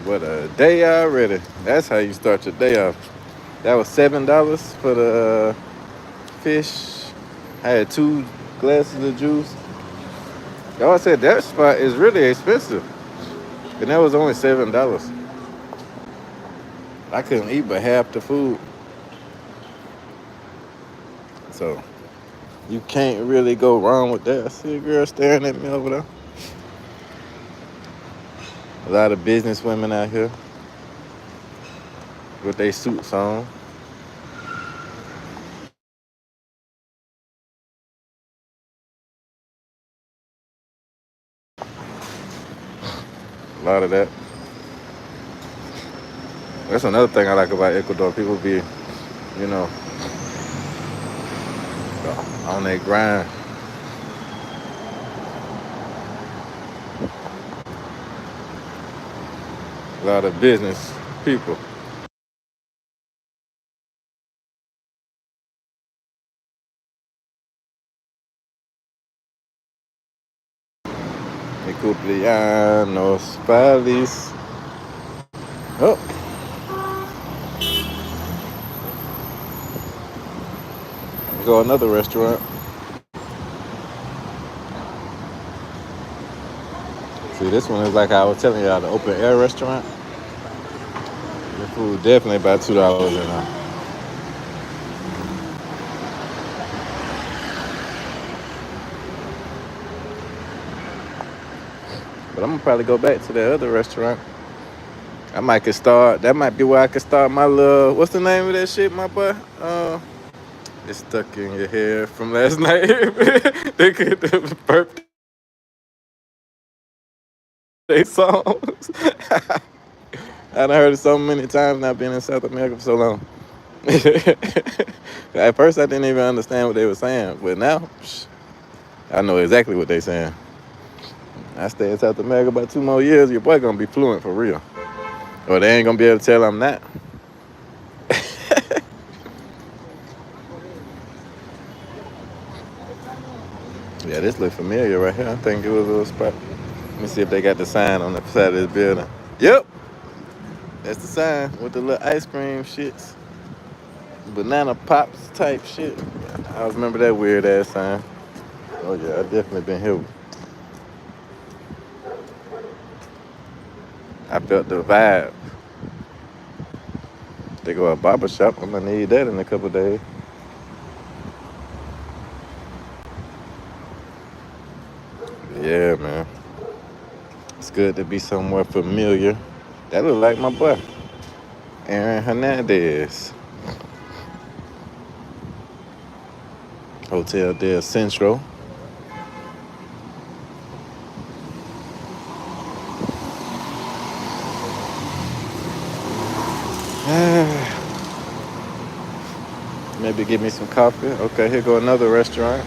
What a day already. That's how you start your day off. That was $7 for the fish. I had 2 glasses of juice. Y'all said that spot is really expensive. And that was only $7. I couldn't eat but half the food. So you can't really go wrong with that. I see a girl staring at me over there. A lot of business women out here with their suits on. A lot of that. That's another thing I like about Ecuador. People be, you know, on their grind. A lot of business people. Mi cumpleaños feliz. Oh, go another restaurant. See, this one is like I was telling y'all, the open air restaurant. The food definitely about $2 an hour. But I'm gonna probably go back to that other restaurant. That might be where I could start my little, what's the name of that shit, my boy? It's stuck in your hair from last night. The birthday songs. I done heard it so many times now being in South America for so long. At first I didn't even understand what they were saying, but now I know exactly what they're saying. I stay in South America about 2 more years, your boy gonna be fluent for real. Or they ain't gonna be able to tell I'm not. Yeah, this look familiar right here. I think it was a little spot. Let me see if they got the sign on the side of this building. Yep, that's the sign with the little ice cream shits. Banana pops type shit. I remember that weird ass sign. Oh yeah, I definitely been here. I felt the vibe. They go to a barber shop. I'm gonna need that in a couple days. Yeah, man. It's good to be somewhere familiar. That look like my boy, Aaron Hernandez. Hotel del Centro. Maybe give me some coffee. Okay, here go another restaurant.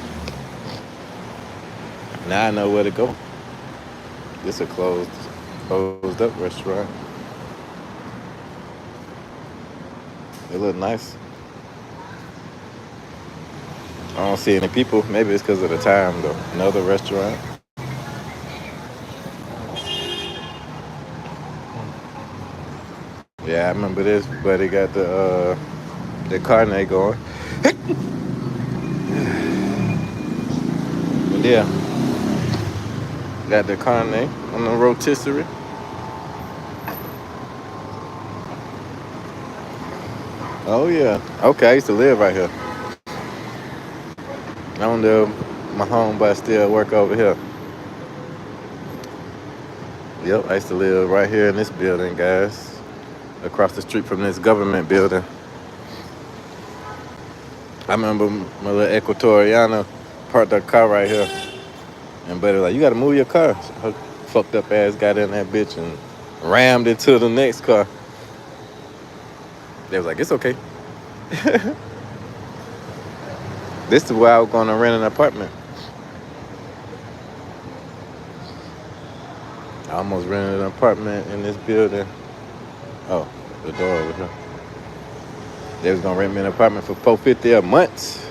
Now I know where to go. This a closed up restaurant. It look nice. I don't see any people. Maybe it's because of the time though. Another restaurant. Yeah, I remember this, but it got the carne going. But yeah, got the carne on the rotisserie. Oh yeah. Okay, I used to live right here. I wonder if my homeboy still work over here. Yep, I used to live right here in this building, guys. Across the street from this government building. I remember my little Ecuadoriana parked her car right here. And buddy was like, you gotta move your car. So her fucked up ass got in that bitch and rammed into the next car. They was like, it's okay. This is where I was gonna rent an apartment. I almost rented an apartment in this building. Oh, the door over here. They was gonna rent me an apartment for $450 a month.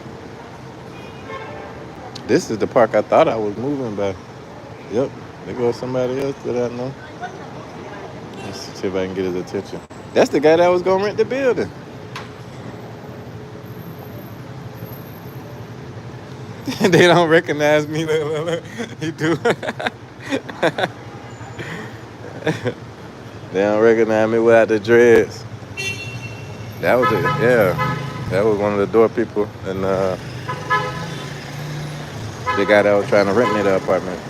This is the park I thought I was moving by. Yep, there goes somebody else that I know. Let's see if I can get his attention. That's the guy that was gonna rent the building. They don't recognize me. He do. They don't recognize me without the dreads. That was it. Yeah, that was one of the door people, and the guy that was trying to rent me the apartment.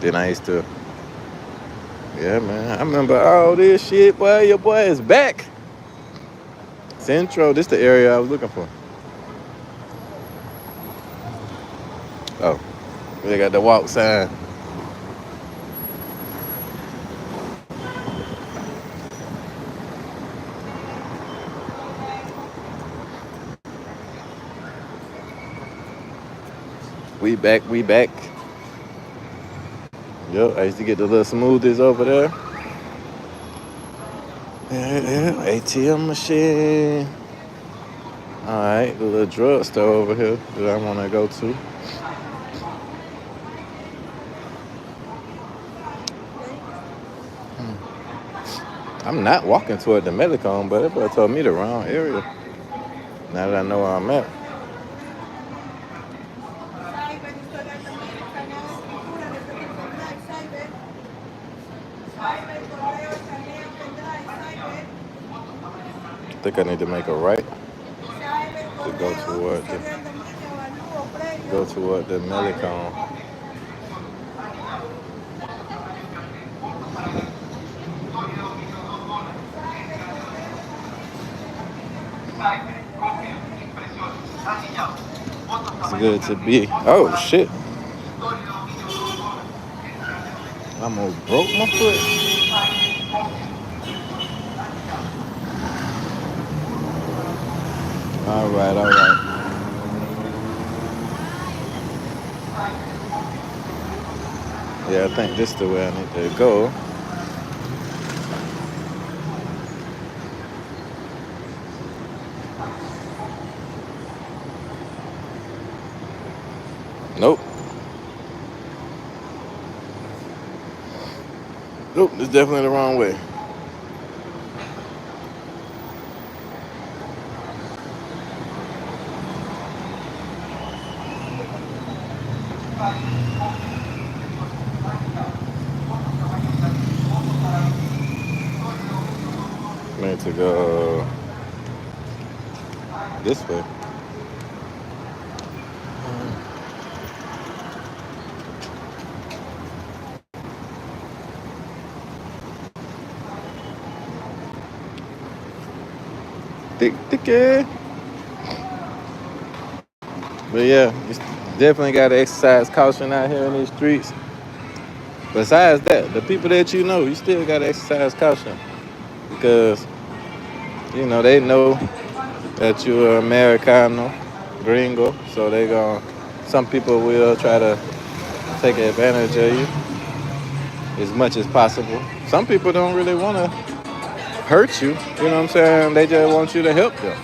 Then I used to, yeah, man. I remember all this shit, boy. Your boy is back. Central. This the area I was looking for. Oh, they got the walk sign. We back. We back. Yep, I used to get the little smoothies over there. Yeah, ATM machine. All right, the little drugstore over here that I want to go to. I'm not walking toward the Medicom, but everybody told me the wrong area. Now that I know where I'm at. I think I need to make a right to go toward the Medicom. It's good to be. Oh shit! I almost broke my foot. All right, all right. Yeah, I think this is the way I need to go. Nope. Nope, it's definitely the wrong way. I need to go this way. Thick. But yeah, you definitely got to exercise caution out here in these streets. Besides that, the people that you know, you still got to exercise caution because, you know, they know that you're Americano, gringo, so some people will try to take advantage of you as much as possible. Some people don't really want to hurt you, you know what I'm saying? They just want you to help them.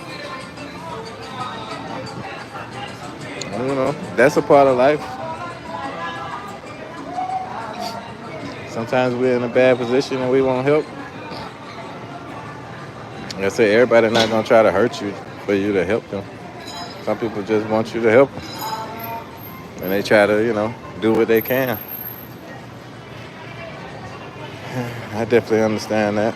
You know, that's a part of life. Sometimes we're in a bad position and we want help. Like I say, everybody's not going to try to hurt you for you to help them. Some people just want you to help them. And they try to, you know, do what they can. I definitely understand that.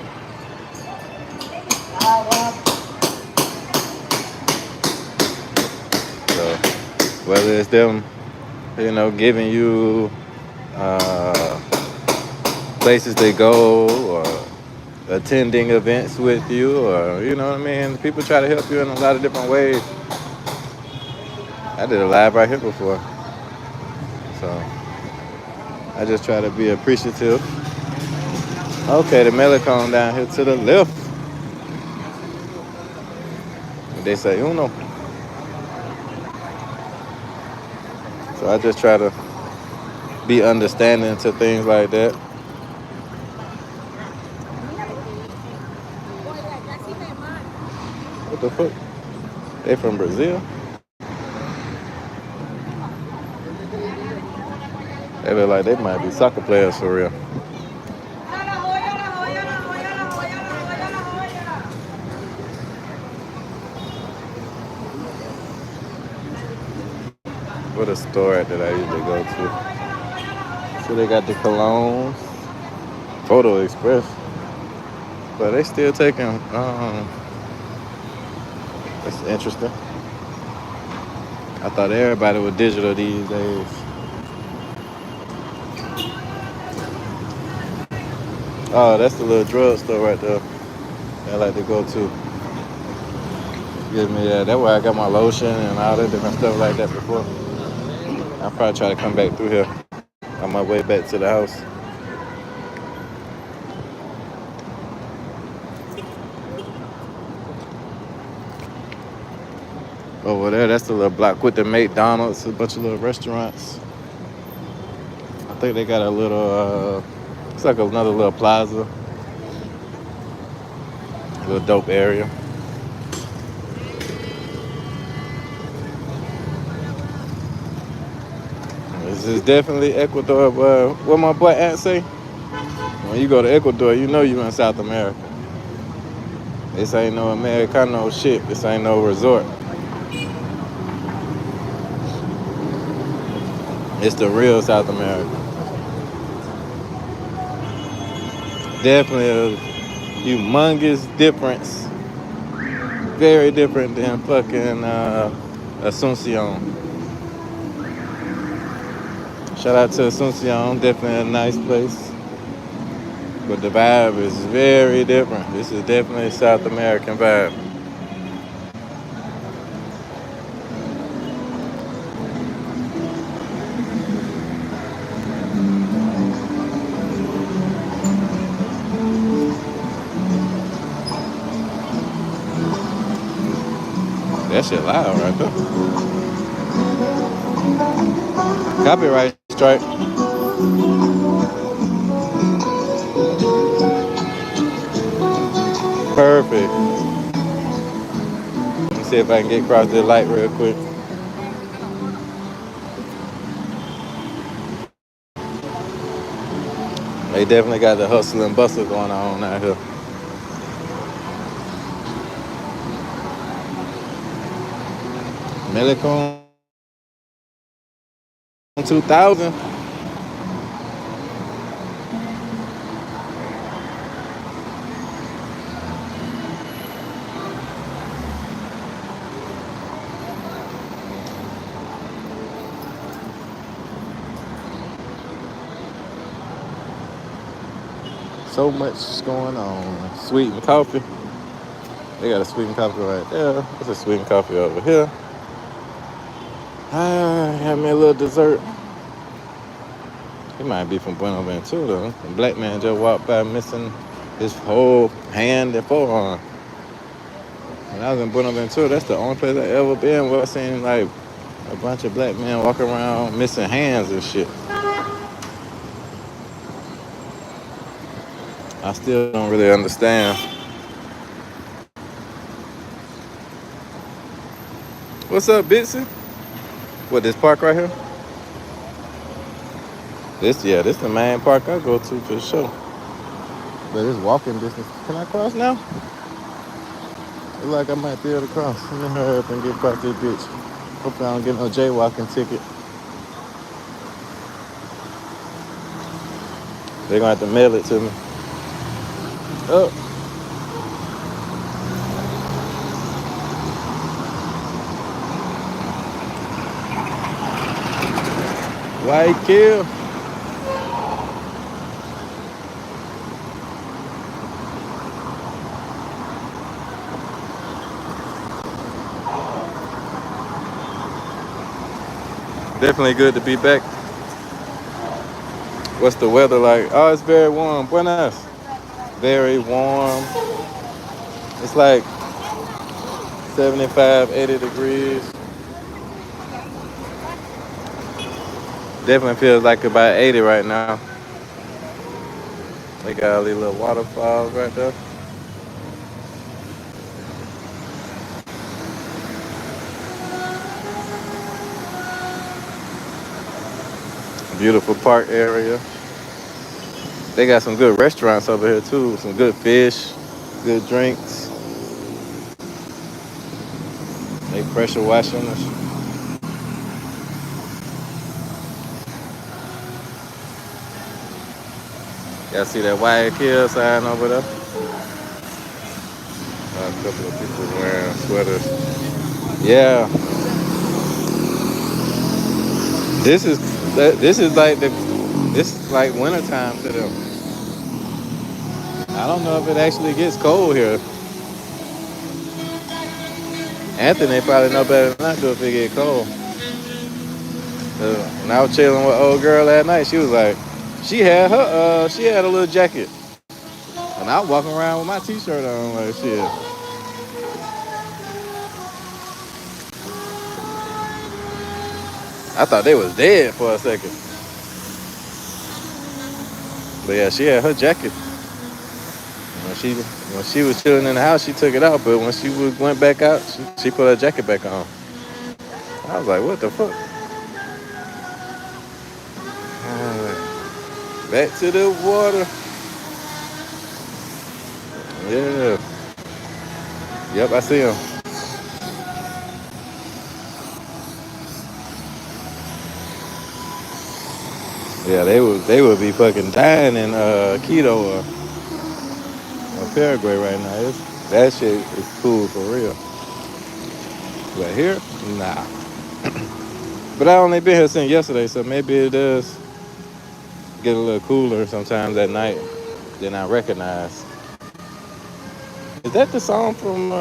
Whether it's them, giving you uh, places they go or attending events with you, or you know what I mean. People try to help you in a lot of different ways. I did a live right here before, so I just try to be appreciative. Okay, the Melicone down here to the left. They say Uno, so I just try to be understanding to things like that. What the fuck? They from Brazil? They look like they might be soccer players for real. What a store that I usually go to. So they got the colognes, Photo Express, but they still taking. That's interesting. I thought everybody was digital these days. Oh, that's the little drugstore right there. I like to go to. Give me that. That's where I got my lotion and all that different stuff like that before. I'll probably try to come back through here on my way back to the house. Over there, that's the little block with the McDonald's, a bunch of little restaurants. I think they got a little, it's like another little plaza, a little dope area. This is definitely Ecuador, but what my boy Ant say? When you go to Ecuador, you know you in South America. This ain't no Americano shit. This ain't no resort. It's the real South America. Definitely a humongous difference. Very different than fucking Asuncion. Shout out to Asuncion. Definitely a nice place. But the vibe is very different. This is definitely a South American vibe. That shit loud right there. Copyright strike. Perfect. Let me see if I can get across this light real quick. They definitely got the hustle and bustle going on out here. Melicon 2000. So much going on. Sweetened coffee. They got a sweetened coffee right there. There's a sweetened coffee over here. Have me a little dessert. He might be from Buenaventura. The black man just walked by missing his whole hand and forearm. When I was in Buenaventura, that's the only place I ever been where I seen like a bunch of black men walking around missing hands and shit. I still don't really understand. What's up, Bitsy? What, this park right here? This the main park I go to for sure. But it's walking distance. Can I cross now? Look like I might be able to cross. Let me hurry up and get across this bitch. Hopefully I don't get no jaywalking ticket. They're gonna have to mail it to me. Oh. White kill. Definitely good to be back. What's the weather like? Oh, it's very warm. Buenas. Very warm. It's like 75, 80 degrees. Definitely feels like about 80 right now. They got all these little waterfalls right there. Beautiful park area. They got some good restaurants over here too. Some good fish, good drinks. They pressure washing us. Y'all see that Wyatt Kill sign over there? A couple of people wearing sweaters. Yeah, this is this is like wintertime to them. I don't know if it actually gets cold here. Anthony probably know better than I do if it get cold. When I was chilling with old girl last night, she was like, she had a little jacket, and I was walking around with my t-shirt on like shit. I thought they was dead for a second. But yeah, she had her jacket. When she was chilling in the house, she took it out. But when she went back out, she put her jacket back on. I was like, what the fuck? Back to the water. Yeah. Yep, I see him. Yeah, they would be fucking dying in Quito or Paraguay right now. That shit is cool for real. But here, nah. But I only been here since yesterday, so maybe it does get a little cooler sometimes at night than I recognize. Is that the song from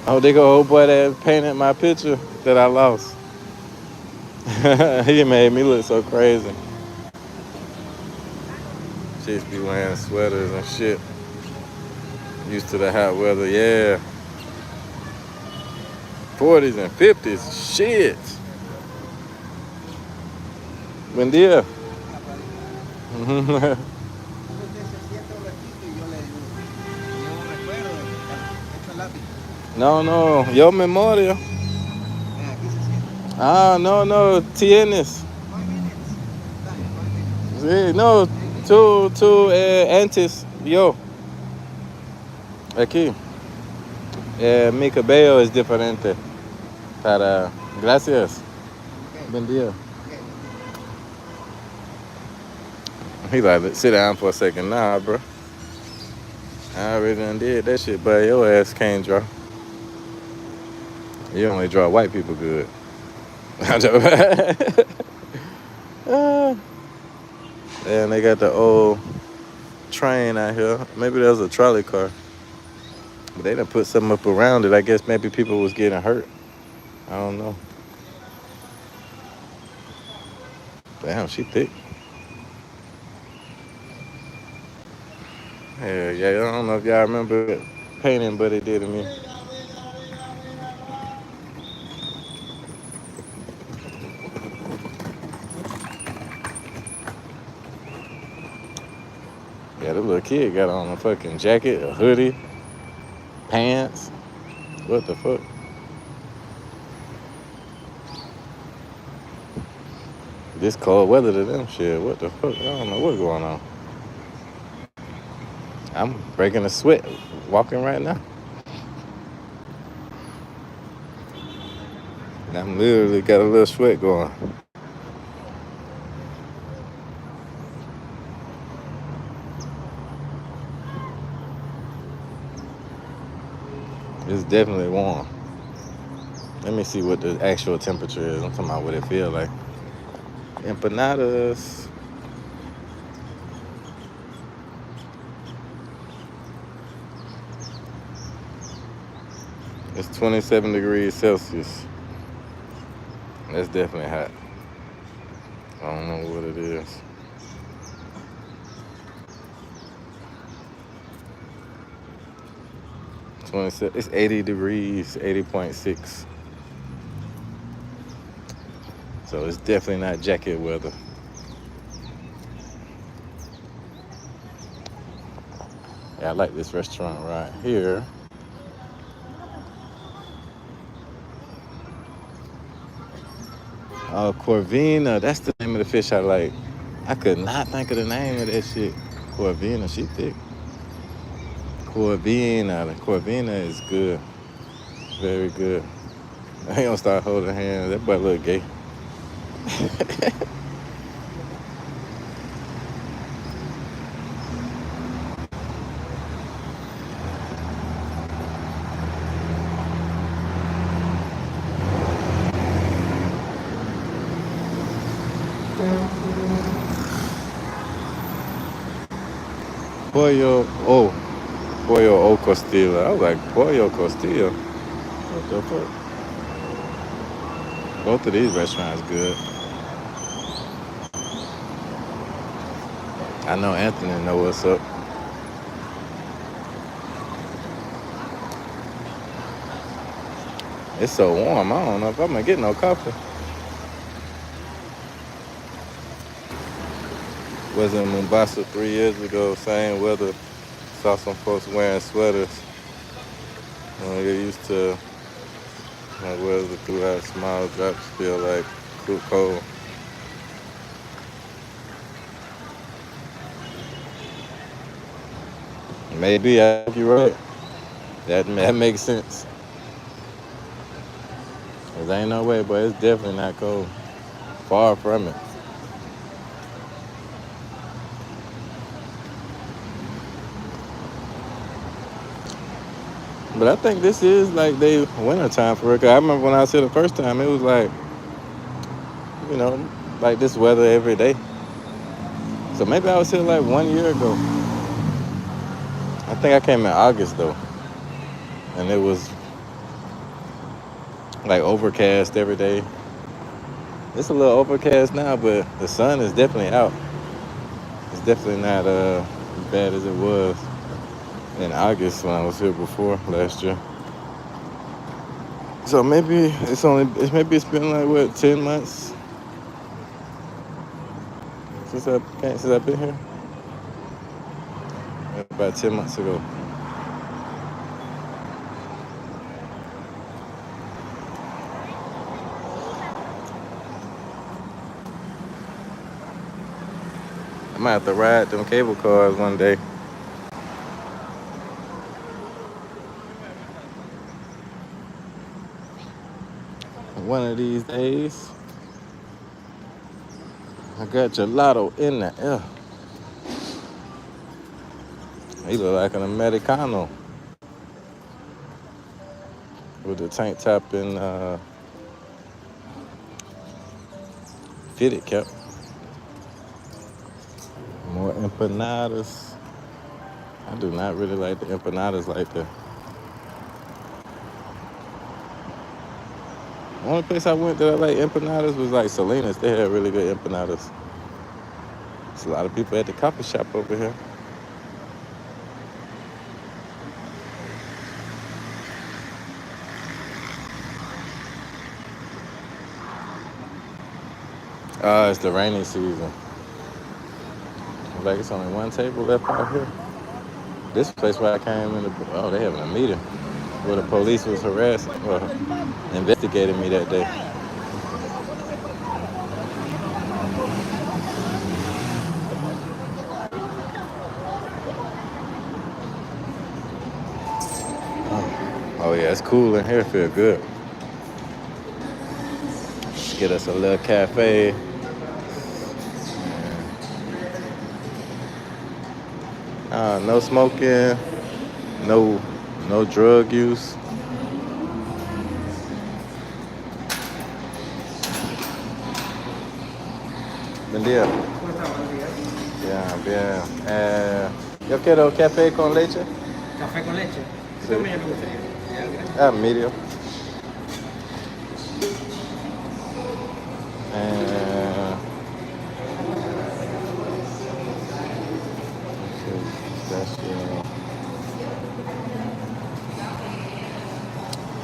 oh, they go old boy that painted my picture that I lost? He made me look so crazy. Chicks be wearing sweaters and shit. Used to the hot weather, yeah. 40s and 50s, shit. Buen día. No, no, yo memoria. Ah, no, no, tienes. Sí, no, tú antes, yo. Aquí. Mi cabello es diferente. Gracias. Buen día. He like, sit down for a second. Nah, bro. I already done did that shit, but your ass can't draw. You only draw white people good. And they got the old train out here. Maybe there was a trolley car. But they done put something up around it. I guess maybe people was getting hurt. I don't know. Damn, she thick. Yeah, I don't know if y'all remember painting, but it did to me. Yeah, the little kid got on a fucking jacket, a hoodie, pants. What the fuck? This cold weather to them shit. What the fuck? I don't know what's going on. I'm breaking a sweat walking right now. And I'm literally got a little sweat going. It's definitely warm. Let me see what the actual temperature is. I'm talking about what it feels like. Empanadas. It's 27 degrees Celsius. That's definitely hot. I don't know what it is. It's 80 degrees, 80.6. So it's definitely not jacket weather. Yeah, I like this restaurant right here. Corvina, that's the name of the fish I like. I could not think of the name of that shit. Corvina, she thick. Corvina, the Corvina is good. Very good. I ain't gonna start holding hands. That boy look gay. Pollo o costilla. I was like, pollo costilla. What the fuck? Both of these restaurants good. I know Anthony know what's up. It's so warm. I don't know if I'm gonna get no coffee. Was in Mombasa 3 years ago. Same weather. Saw some folks wearing sweaters. They used to weather throughout small drops feel like cold. Maybe I think you're right. That makes sense. Cause ain't no way, but it's definitely not cold. Far from it. But I think this is like they winter time for it. Cause I remember when I was here the first time, it was like, like this weather every day. So maybe I was here like 1 year ago. I think I came in August though. And it was like overcast every day. It's a little overcast now, but the sun is definitely out. It's definitely not as bad as it was in August when I was here before last year. So maybe it's been like what, 10 months since I've been here. About 10 months ago. I might have to ride them cable cars one day. One of these days. I got gelato in there. Yeah. He look like an Americano. With the tank top and fitted cap. More empanadas. I do not really like the empanadas like that. The only place I went that I like empanadas was like Salinas. They had really good empanadas. There's a lot of people at the coffee shop over here. It's the rainy season. Like it's only one table left out here. This place where I came in, they having a meeting where the police was investigating me that day. Oh yeah, it's cool in here. Feel good. Let's get us a little cafe. No smoking, no drug use. Buen día. ¿Cómo está? Buenos días. Bien, bien. Yo quiero café con leche. Café con leche. ¿Qué Sí. tamaño me gustaría? Medium. Pistachio.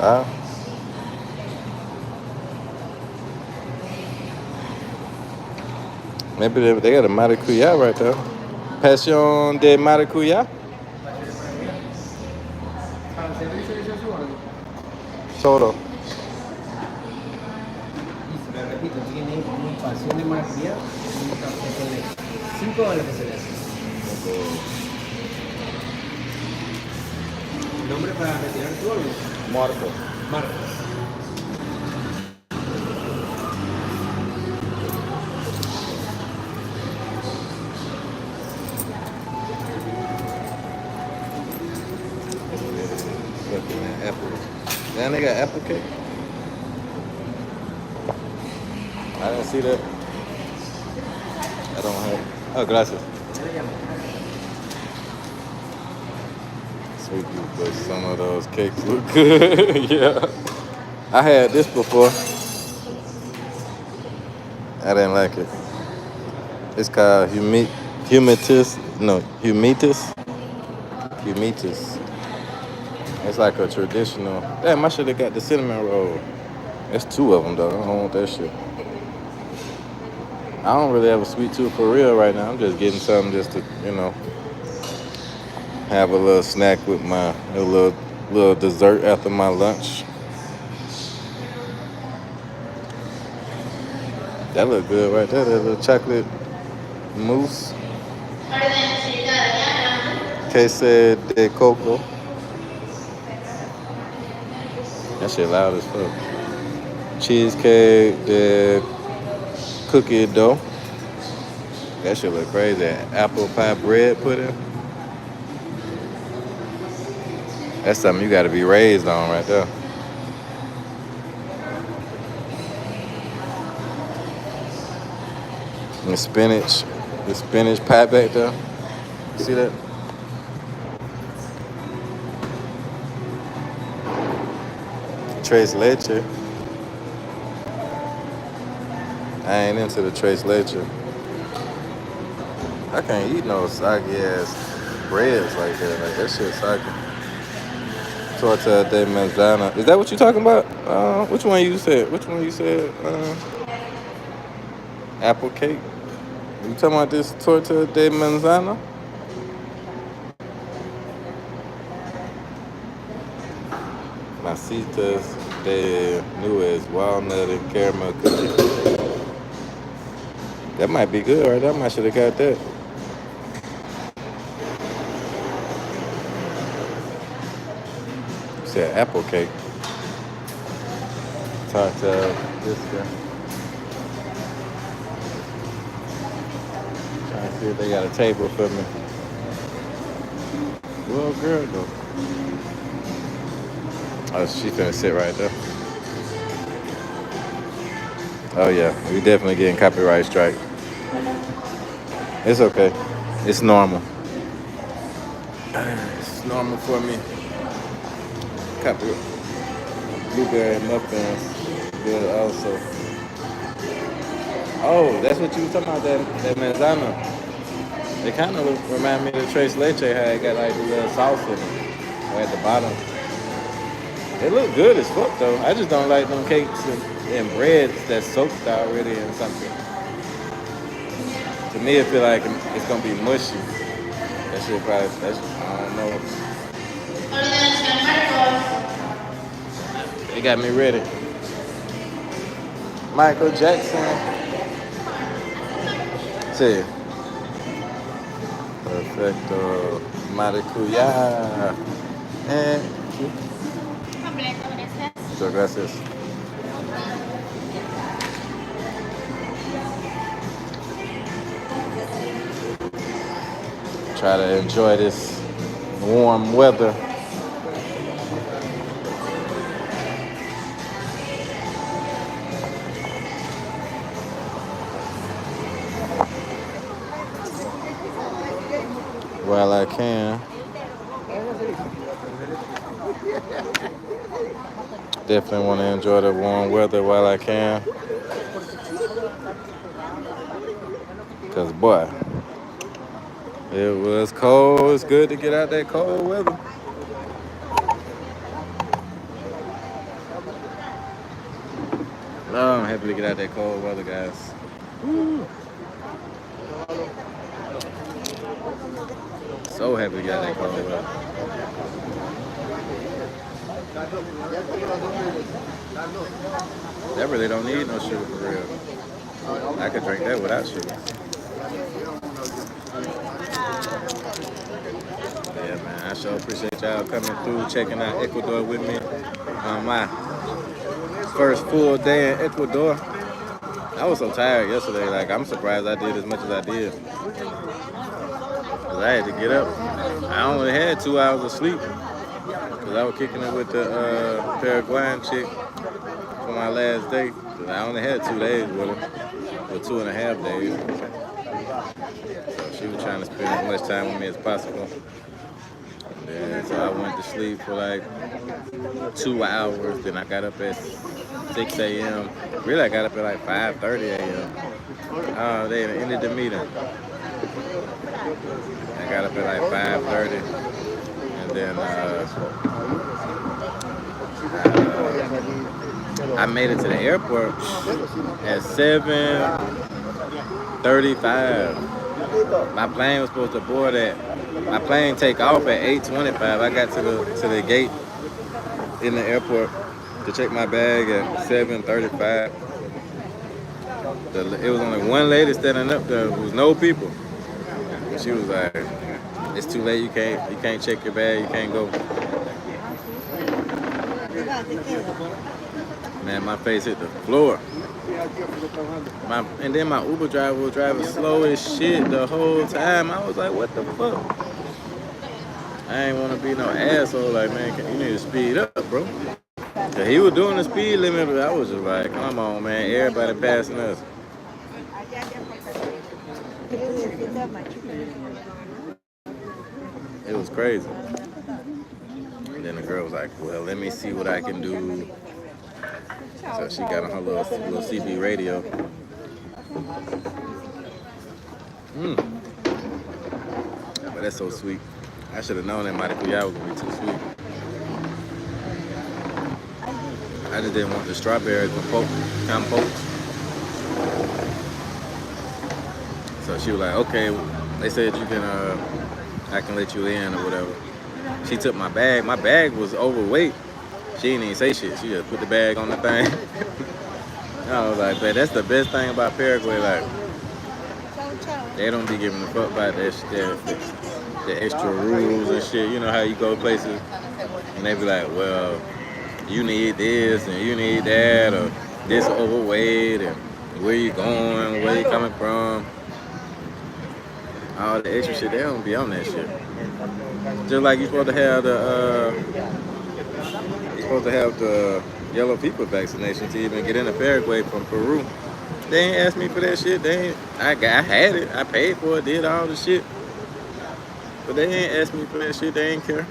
Ah. Maybe they got a maracuya right there. Passion de maracuya. Para el servicio de Joshua. Todo. Y se lo repito, tiene un pasión de maracuyá y un café con leche. $5 que se le hace. ¿Nombre para retirar tu orden? Marco. Marcos. Looking at apple. Damn, they got apple cake. I didn't see that. I don't have. Oh, gracias. Ya le llamo. Sweet tooth, but some of those cakes look good. Yeah. I had this before. I didn't like it. It's called humitus. No, humitus. Humitus. It's like a traditional. Damn, I should have got the cinnamon roll. It's 2 of them though. I don't want that shit. I don't really have a sweet tooth for real right now. I'm just getting something just to, have a little snack with my a little dessert after my lunch. That look good right there. That little chocolate mousse. Queso de coco. That shit loud as fuck. Cheesecake, the cookie dough. That shit look crazy. Apple pie bread pudding. That's something you gotta be raised on right there. And the spinach pie back there. See that? Tres leche. I ain't into the tres leche. I can't eat no soggy ass breads like that. Like that shit soggy. Torta de manzana. Is that what you talking about? Which one you said? Apple cake. You talking about this torta de manzana? Masitas de nuez, walnut and caramel cookie. That might be good, right? I might should have got that. Said apple cake. Tarta, this guy. Trying to see if they got a table for me. Well, girl, though. Oh, she finna sit right there. Oh yeah, we definitely getting copyright strike. It's okay. It's normal. It's normal for me. Copyright. Blueberry muffins. Good also. Oh, that's what you were talking about, that manzana. It kind of remind me of the tres leche, how it got like a little sauce in it. Or at the bottom. It look good as fuck though. I just don't like them cakes and breads that's soaked already in something. To me, it feel like it's gonna be mushy. That shit probably, I don't know. They got me ready. Michael Jackson. Sí. Perfecto. Maracuyá. Completo, gracias. Muchas gracias. Try to enjoy this warm weather. while I can. Definitely want to enjoy the warm weather while I can. Cause boy, it was cold. It's good to get out that cold weather. Oh, I'm happy to get out that cold weather, guys. So happy to get out that cold weather. That really don't need no sugar for real. I could drink that without sugar. Yeah, man. I sure appreciate y'all coming through, checking out Ecuador with me on my first full day in Ecuador. I was so tired yesterday. Like, I'm surprised I did as much as I did. Cause I had to get up. I only had 2 hours of sleep. Cause I was kicking it with the Paraguayan chick for my last day. Cause I only had 2 days with her, or 2.5 days. So she was trying to spend as much time with me as possible. And so I went to sleep for like 2 hours. Then I got up at 6 a.m. Really, I got up at like 5:30 a.m. Oh, they ended the meeting. I got up at like 5:30, and then I made it to the airport at 7:35. My plane was supposed to board at. My plane take off at 8:25. I got to the gate in the airport to check my bag at 7:35. It was only one lady standing up there. There was no people. She was like, "It's too late. You can't check your bag. You can't go." Man, my face hit the floor. And then my Uber driver was driving slow as shit the whole time. I was like, "What the fuck?" I ain't want to be no asshole. Like, man, you need to speed up, bro. So he was doing the speed limit, but I was just like, "Come on, man. Everybody passing us." It was crazy. And then the girl was like, "Well, let me see what I can do." So she got on her little CB radio. But that's so sweet. I should have known that maracuyá was gonna be too sweet. I just didn't want the strawberry compote. So she was like, "Okay, they said you can, I can let you in or whatever." She took my bag. My bag was overweight. She didn't even say shit. She just put the bag on the thing. I was like, "Man, that's the best thing about Paraguay. Like, they don't be giving a fuck about the extra rules and shit. You know how you go places and they be like, well, you need this and you need that, or this overweight, and where you going, where you coming from. All the extra shit, they don't be on that shit. Just like you're supposed to have the yellow fever vaccination to even get into Paraguay from Peru. They ain't asked me for that shit. I had it. I paid for it, did all the shit. But they ain't asked me for that shit. They ain't care.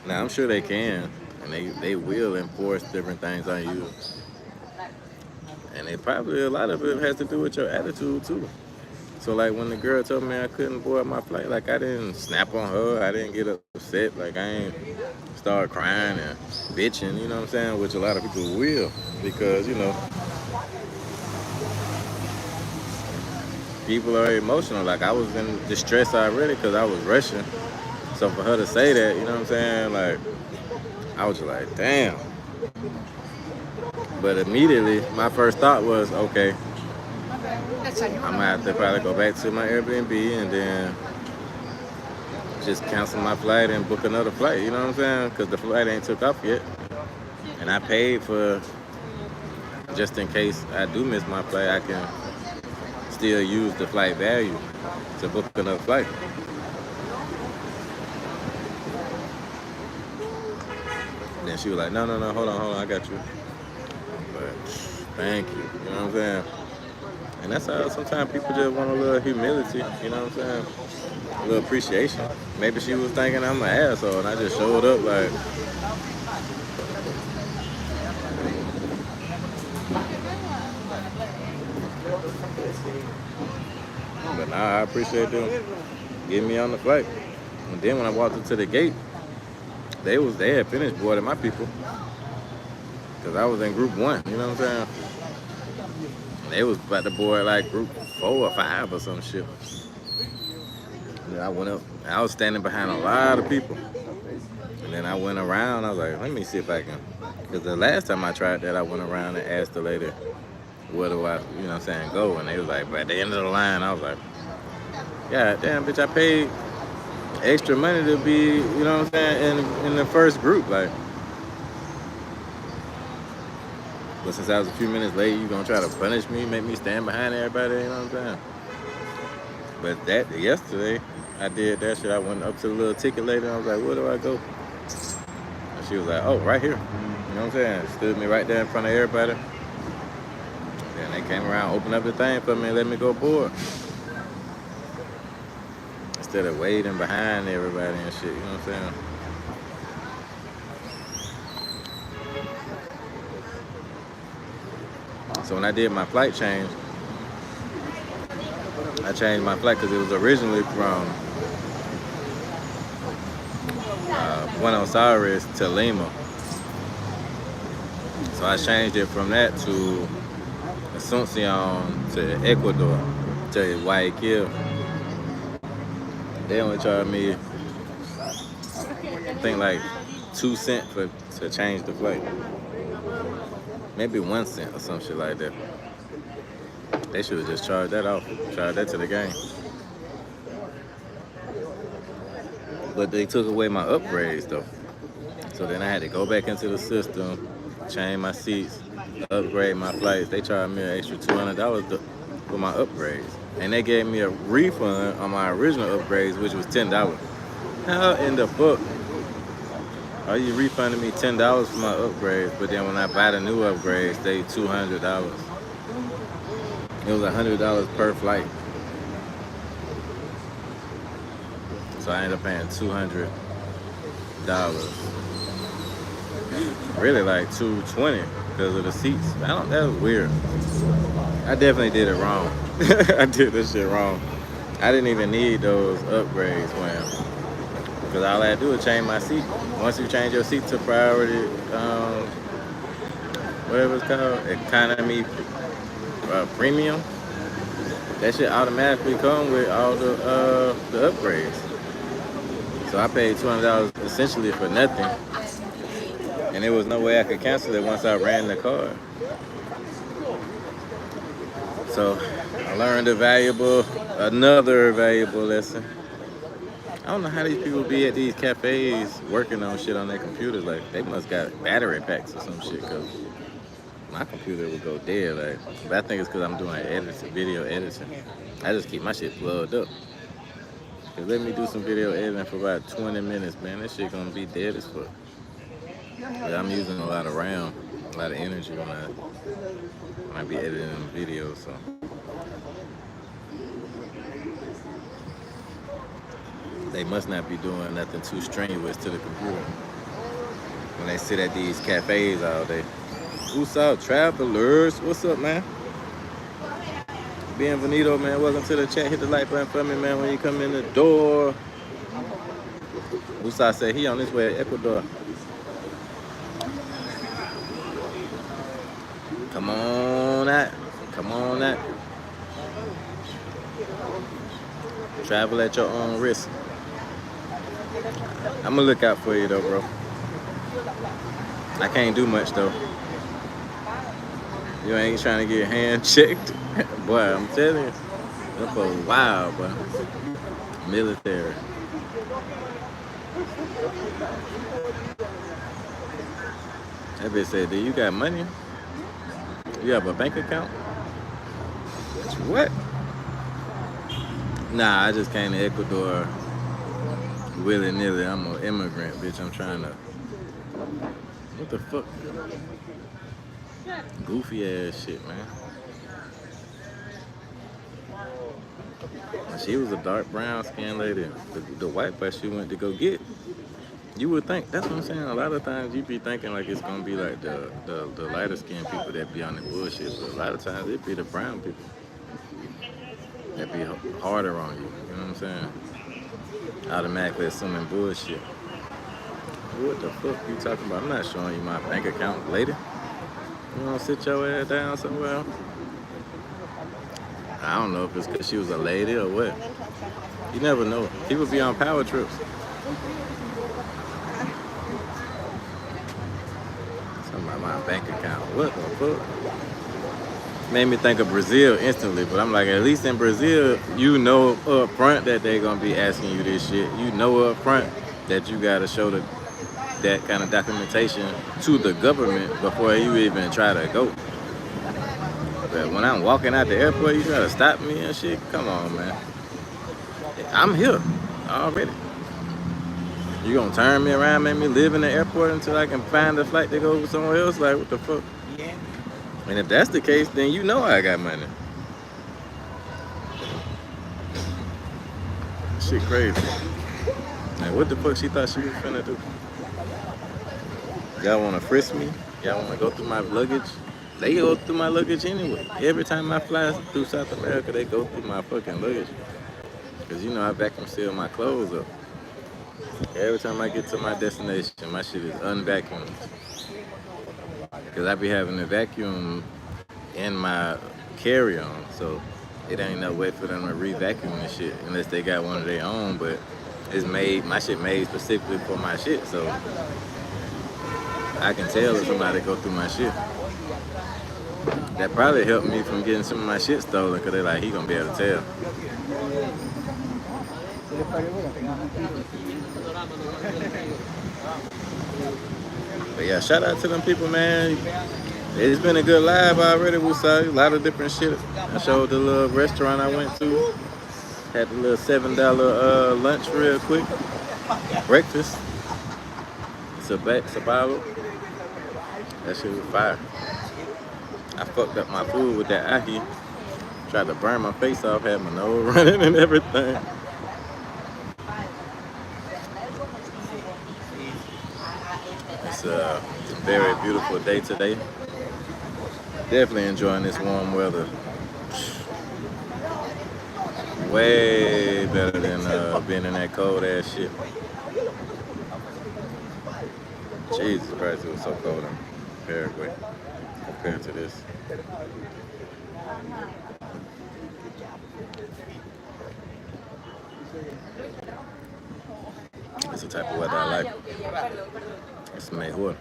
Now, I'm sure they can. And they will enforce different things on you. And a lot of it has to do with your attitude, too. So, like, when the girl told me I couldn't board my flight, like, I didn't snap on her. I didn't get upset. Like, I ain't start crying and bitching, you know what I'm saying? Which a lot of people will. Because, you know, people are emotional. Like, I was in distress already because I was rushing. So, for her to say that, you know what I'm saying? Like, I was just like, damn. But immediately, my first thought was, okay, I'm gonna have to probably go back to my Airbnb and then just cancel my flight and book another flight, you know what I'm saying? Because the flight ain't took off yet. And I paid for, just in case I do miss my flight, I can still use the flight value to book another flight. Then she was like, no, hold on, I got you. But Thank you. You know what I'm saying? And that's how sometimes people just want a little humility. You know what I'm saying? A little appreciation. Maybe she was thinking I'm an asshole, and I just showed up like, but nah, I appreciate them getting me on the flight. And then when I walked up to the gate, they had finished boarding my people because I was in group 1. You know what I'm saying? They was about to board like group 4 or 5 or some shit. And I went up. I was standing behind a lot of people. And then I went around. I was like, let me see if I can. Because the last time I tried that, I went around and asked the lady, where do I, you know what I'm saying, go? And they was like, but at the end of the line, I was like, God damn, bitch, I paid extra money to be, you know what I'm saying, in the first group. Like, but since I was a few minutes late, you gonna try to punish me, make me stand behind everybody, you know what I'm saying? But that, yesterday, I did that shit. I went up to the little ticket lady and I was like, where do I go? And she was like, oh, right here. You know what I'm saying? Stood me right there in front of everybody. Then they came around, opened up the thing for me and let me go aboard. Instead of waiting behind everybody and shit, you know what I'm saying? So when I did my flight change, I changed my flight because it was originally from Buenos Aires to Lima. So I changed it from that to Asuncion to Ecuador, to Guayaquil. They only charged me, I think, like 2 cents to change the flight. Maybe 1 cent or some shit like that. They should have just charged that off, charged that to the game. But they took away my upgrades though. So then I had to go back into the system, change my seats, upgrade my flights. They charged me an extra $200 for my upgrades. And they gave me a refund on my original upgrades, which was $10. How in the fuck are you refunding me $10 for my upgrades, but then when I buy the new upgrades, they $200? It was $100 per flight. So I ended up paying $200. Really like $220 because of the seats. That was weird. I definitely did it wrong. I did this shit wrong. I didn't even need those upgrades because all I had to do was change my seat. Once you change your seat to priority, whatever it's called, economy premium, that shit automatically come with all the upgrades. So I paid $200 essentially for nothing, and there was no way I could cancel it once I ran the card. So I learned another valuable lesson. I don't know how these people be at these cafes working on shit on their computers. Like, they must got battery packs or some shit, because my computer would go dead. Like, but I think it's because I'm doing video editing. I just keep my shit plugged up. Cause let me do some video editing for about 20 minutes, man. That shit gonna be dead as fuck. But I'm using a lot of RAM, a lot of energy when I be editing videos, so. They must not be doing nothing too strenuous to the computer when they sit at these cafes all day. What's up, travelers? What's up, man? Bienvenido, man. Welcome to the chat. Hit the like button for me, man, when you come in the door. Usa said he on his way to Ecuador. Come on out. Come on out. Travel at your own risk. I'm gonna look out for you though, bro. I can't do much though. You ain't trying to get hand checked. Boy, I'm telling you. That's for a while, boy. Military. That bitch said, do you got money? You have a bank account? What? Nah, I just came to Ecuador willy-nilly. I'm an immigrant, bitch. I'm trying to... What the fuck? Goofy ass shit, man. And she was a dark brown skinned lady. The white place she went to go get. You would think, that's what I'm saying. A lot of times you be thinking like it's gonna be like the lighter skinned people that be on the bullshit, but a lot of times it be the brown people that be harder on you. You know what I'm saying? Automatically assuming bullshit. What the fuck you talking about? I'm not showing you my bank account, lady. You wanna sit your ass down somewhere? I don't know if it's because she was a lady or what. You never know. People be on power trips. Something about my bank account. What the fuck? Made me think of Brazil instantly, but I'm like, at least in Brazil, you know up front that they're gonna be asking you this shit. You know up front that you gotta show that kind of documentation to the government before you even try to go. But when I'm walking out the airport, you try to stop me and shit. Come on, man. I'm here already. You gonna turn me around, make me live in the airport until I can find a flight to go somewhere else? Like, what the fuck? Yeah. And if that's the case, then you know I got money. Shit crazy. Like, what the fuck she thought she was finna do? Y'all wanna frisk me? Y'all wanna go through my luggage? They go through my luggage anyway. Every time I fly through South America, they go through my fucking luggage. Cause you know I vacuum seal my clothes up. Every time I get to my destination, my shit is unvacuumed. Cause I be having a vacuum in my carry-on, so it ain't no way for them to re-vacuum and shit unless they got one of their own. But it's made, my shit made specifically for my shit, so I can tell if somebody go through my shit. That probably helped me from getting some of my shit stolen, cause they like, he gonna be able to tell. But yeah, shout out to them people, man. It's been a good live already. We saw a lot of different shit. I showed the little restaurant I went to. Had the little $7 lunch real quick. Breakfast. Sabalo. That shit was fire. I fucked up my food with that ahi. Tried to burn my face off, had my nose running and everything. It's a very beautiful day today. Definitely enjoying this warm weather. Way better than being in that cold ass shit. Jesus Christ, it was so cold in Paraguay compared to this. It's the type of weather I like. It's mejor.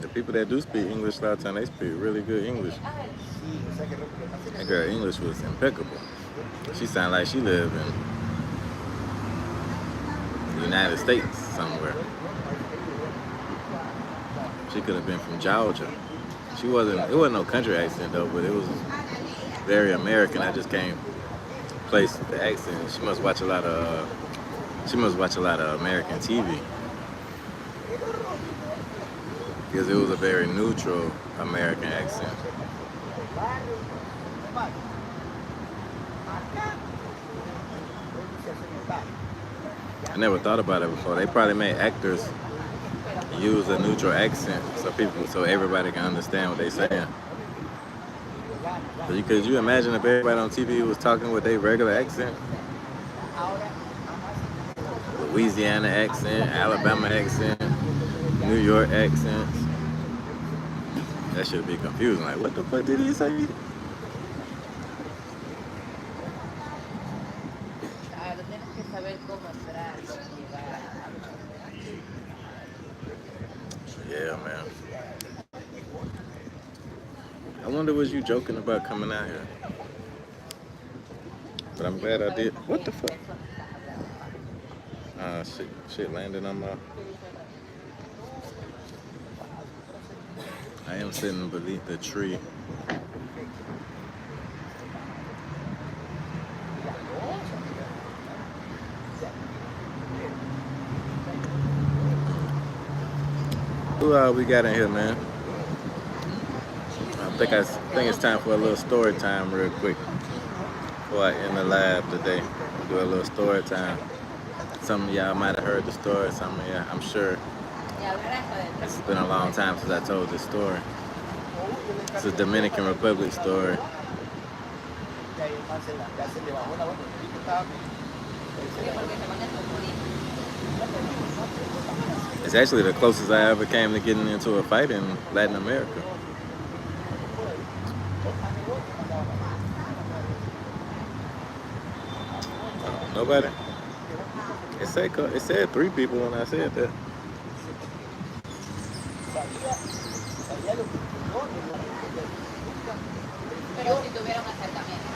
The people that do speak English a lot of time, they speak really good English. That girl English was impeccable. She sounded like she lived in the United States somewhere. She could have been from Georgia. It wasn't no country accent though, but it was very American. I just can't place the accent. She must watch a lot of American TV. Because it was a very neutral American accent. I never thought about it before. They probably made actors use a neutral accent so everybody can understand what they're saying. Could you imagine if everybody on TV was talking with their regular accent? Louisiana accent, Alabama accent, New York accents. That should be confusing. Like, what the fuck did he say? Yeah, man. I wonder was you joking about coming out here? But I'm glad I did. What the fuck? Shit landed on my... I am sitting beneath the tree. Who we got in here, man? I think it's time for a little story time real quick before I end the live today. Do a little story time. Some of y'all might have heard the story. Some of y'all, I'm sure. It's been a long time since I told this story. It's a Dominican Republic story. It's actually the closest I ever came to getting into a fight in Latin America. Nobody? It said 3 people when I said that. Pero si tuviera un acercamiento.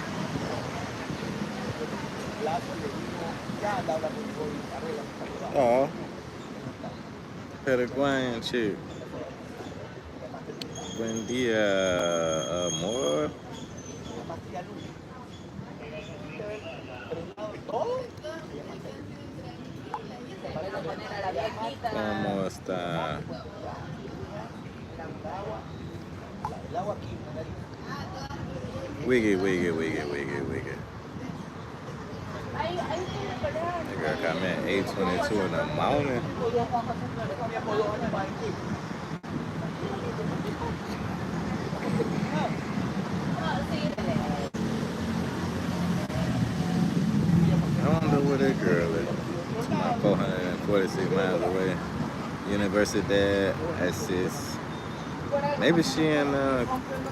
Oh, Paraguayan chick. Buen dia, amor. ¿Cómo está? Wiggy, wiggy, wiggy, wiggy, wiggy. That girl got me at 8:22 in the morning. I wonder where that girl is. It's about 446 miles away. Universidad Assis. Maybe she in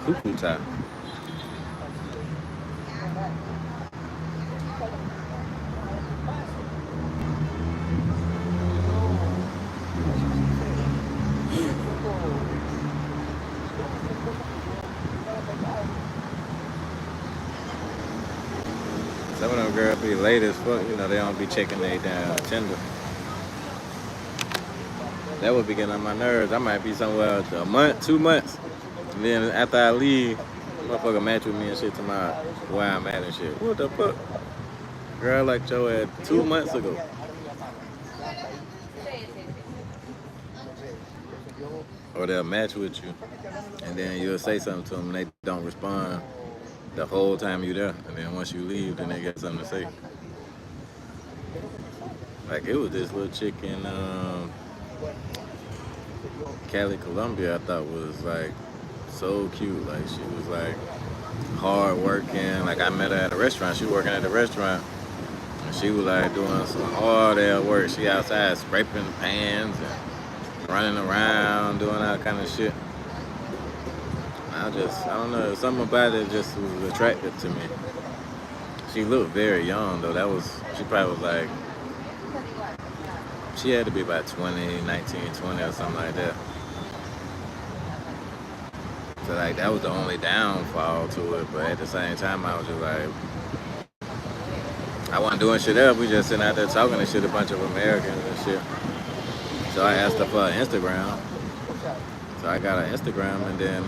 Cucuta. Some of them girls be late as fuck, you know, they don't be checking their damn Tinder. That would be getting on my nerves. I might be somewhere a month, 2 months. And then after I leave, motherfucker match with me and shit tomorrow where I'm at and shit. What the fuck? Girl like Joe had 2 months ago. Or they'll match with you. And then you'll say something to them and they don't respond the whole time you there. And then once you leave, then they got something to say. Like it was this little chick in Cali, Colombia, I thought was like so cute. Like she was like hard working. Like I met her at a restaurant. She was working at a restaurant. And she was like doing some hard ass work. She outside scraping pans and running around, doing all kind of shit. I don't know, something about it just was attractive to me. She looked very young though. She probably was like, she had to be about 20, 19, 20 or something like that. So like that was the only downfall to it, but at the same time I was just like, I wasn't doing shit else. We just sitting out there talking and shit, a bunch of Americans and shit. So I asked her for her Instagram. So I got her Instagram and then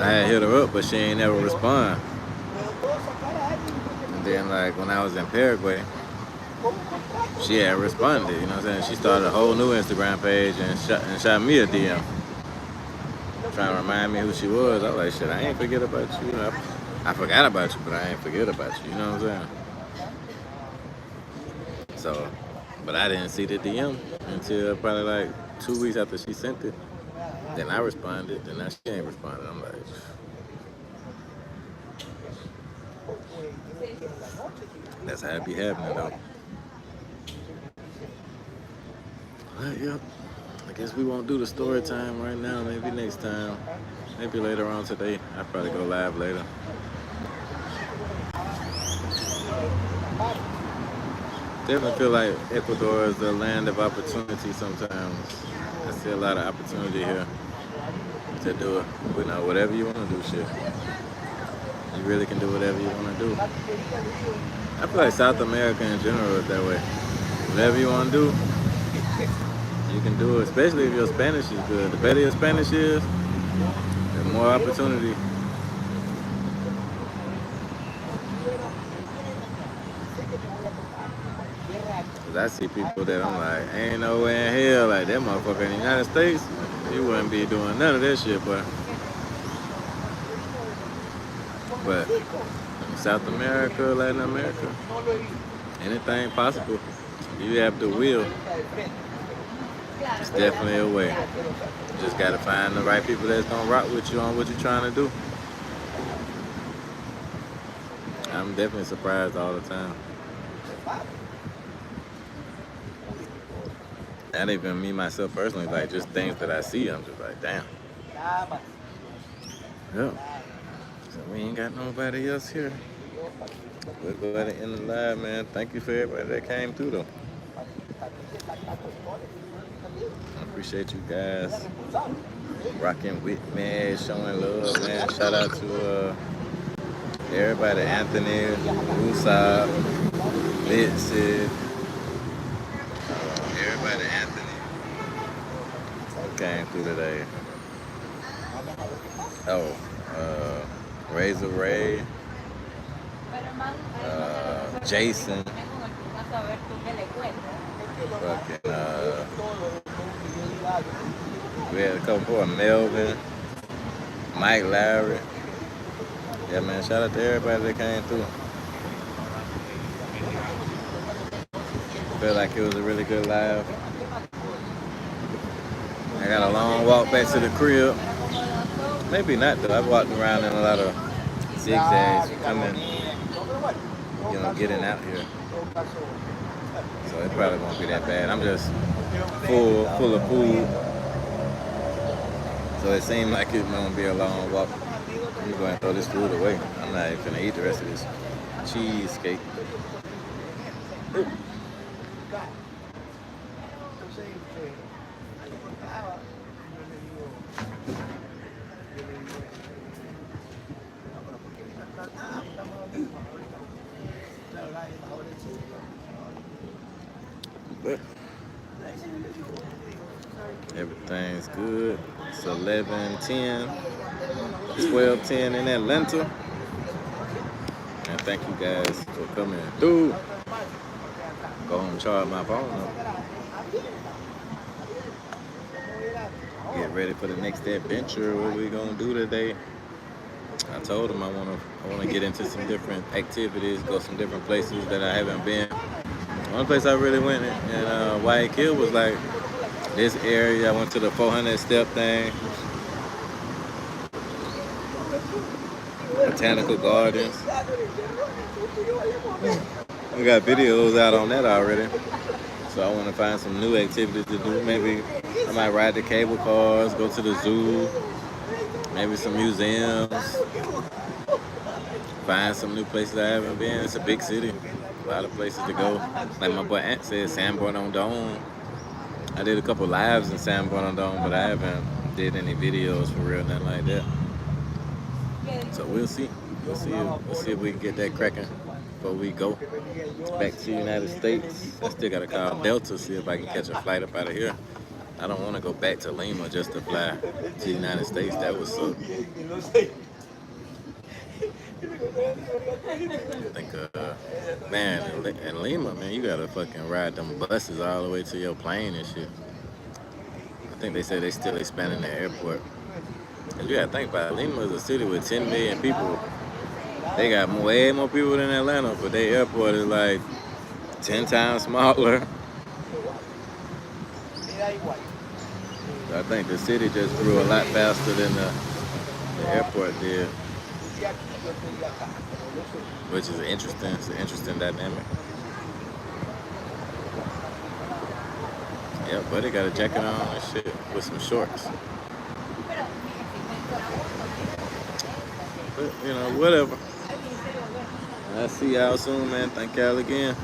I had hit her up, but she ain't never respond. And then like when I was in Paraguay, she had responded, you know what I'm saying? She started a whole new Instagram page and shot me a DM. Trying to remind me who she was. I was like, shit, I ain't forget about you. You know, I forgot about you, but I ain't forget about you. You know what I'm saying? So, but I didn't see the DM until probably like 2 weeks after she sent it. Then I responded, then now she ain't responded. I'm like, that's how it be happening though. But yep, I guess we won't do the story time right now. Maybe next time. Maybe later on today. I'll probably go live later. Definitely feel like Ecuador is the land of opportunity sometimes. I see a lot of opportunity here to do it. You know, whatever you want to do, shit. You really can do whatever you want to do. I feel like South America in general is that way. Whatever you want to do, you can do it, especially if your Spanish is good. The better your Spanish is, the more opportunity. Cause I see people that I'm like, ain't no way in hell, like that motherfucker in the United States, he wouldn't be doing none of that shit, but in South America, Latin America, anything possible. You have the will. It's definitely a way. You just gotta find the right people that's gonna rock with you on what you're trying to do. I'm definitely surprised all the time. Not even me myself personally, like just things that I see, I'm just like, damn. Yeah. So we ain't got nobody else here. We'll go ahead and end the live, man. Thank you for everybody that came through, though. I appreciate you guys rocking with me, showing love, man. Shout out to everybody, Anthony, Usab, Mitzi, everybody, Anthony, who came through today. Oh, Razor Ray, Jason, fucking, we had a couple more, Melvin, Mike Lowry. Yeah, man, shout out to everybody that came through. Felt like it was a really good live. I got a long walk back to the crib. Maybe not though. I've walked around in a lot of zigzags coming, getting out here. So it probably won't be that bad. I'm just full of food. So it seemed like it's gonna be a long walk. I'm going to throw this food away. I'm not even gonna eat the rest of this cheesecake. Ooh. But everything's good. It's 11:10, 12:10 in Atlanta. And thank you guys for coming through. Go home and charge my phone up. Get ready for the next adventure. What we gonna do today? I told them I wanna get into some different activities, go some different places that I haven't been. One place I really went in White Hill was like this area. I went to the 400 step thing. Botanical Gardens. We got videos out on that already. So I want to find some new activities to do. Maybe I might ride the cable cars, go to the zoo, maybe some museums, find some new places I haven't been. It's a big city. A lot of places to go. Like my boy Ant said, San Bernardino. I did a couple lives in San Bernardino, but I haven't did any videos for real, nothing like that. So we'll see. We'll see if we can get that cracking before we go back to the United States. I still gotta call Delta, see if I can catch a flight up out of here. I don't want to go back to Lima just to fly to the United States. That would suck. I think, man, in Lima, man, you gotta fucking ride them buses all the way to your plane and shit. I think they said they still expanding the airport. Cause you gotta think about it. Lima is a city with 10 million people. They got way more people than Atlanta, but their airport is like 10 times smaller. So I think the city just grew a lot faster than the airport did. Which is interesting. It's an interesting dynamic. Yeah, buddy got a jacket on and shit with some shorts. But, whatever. I'll see y'all soon, man. Thank y'all again.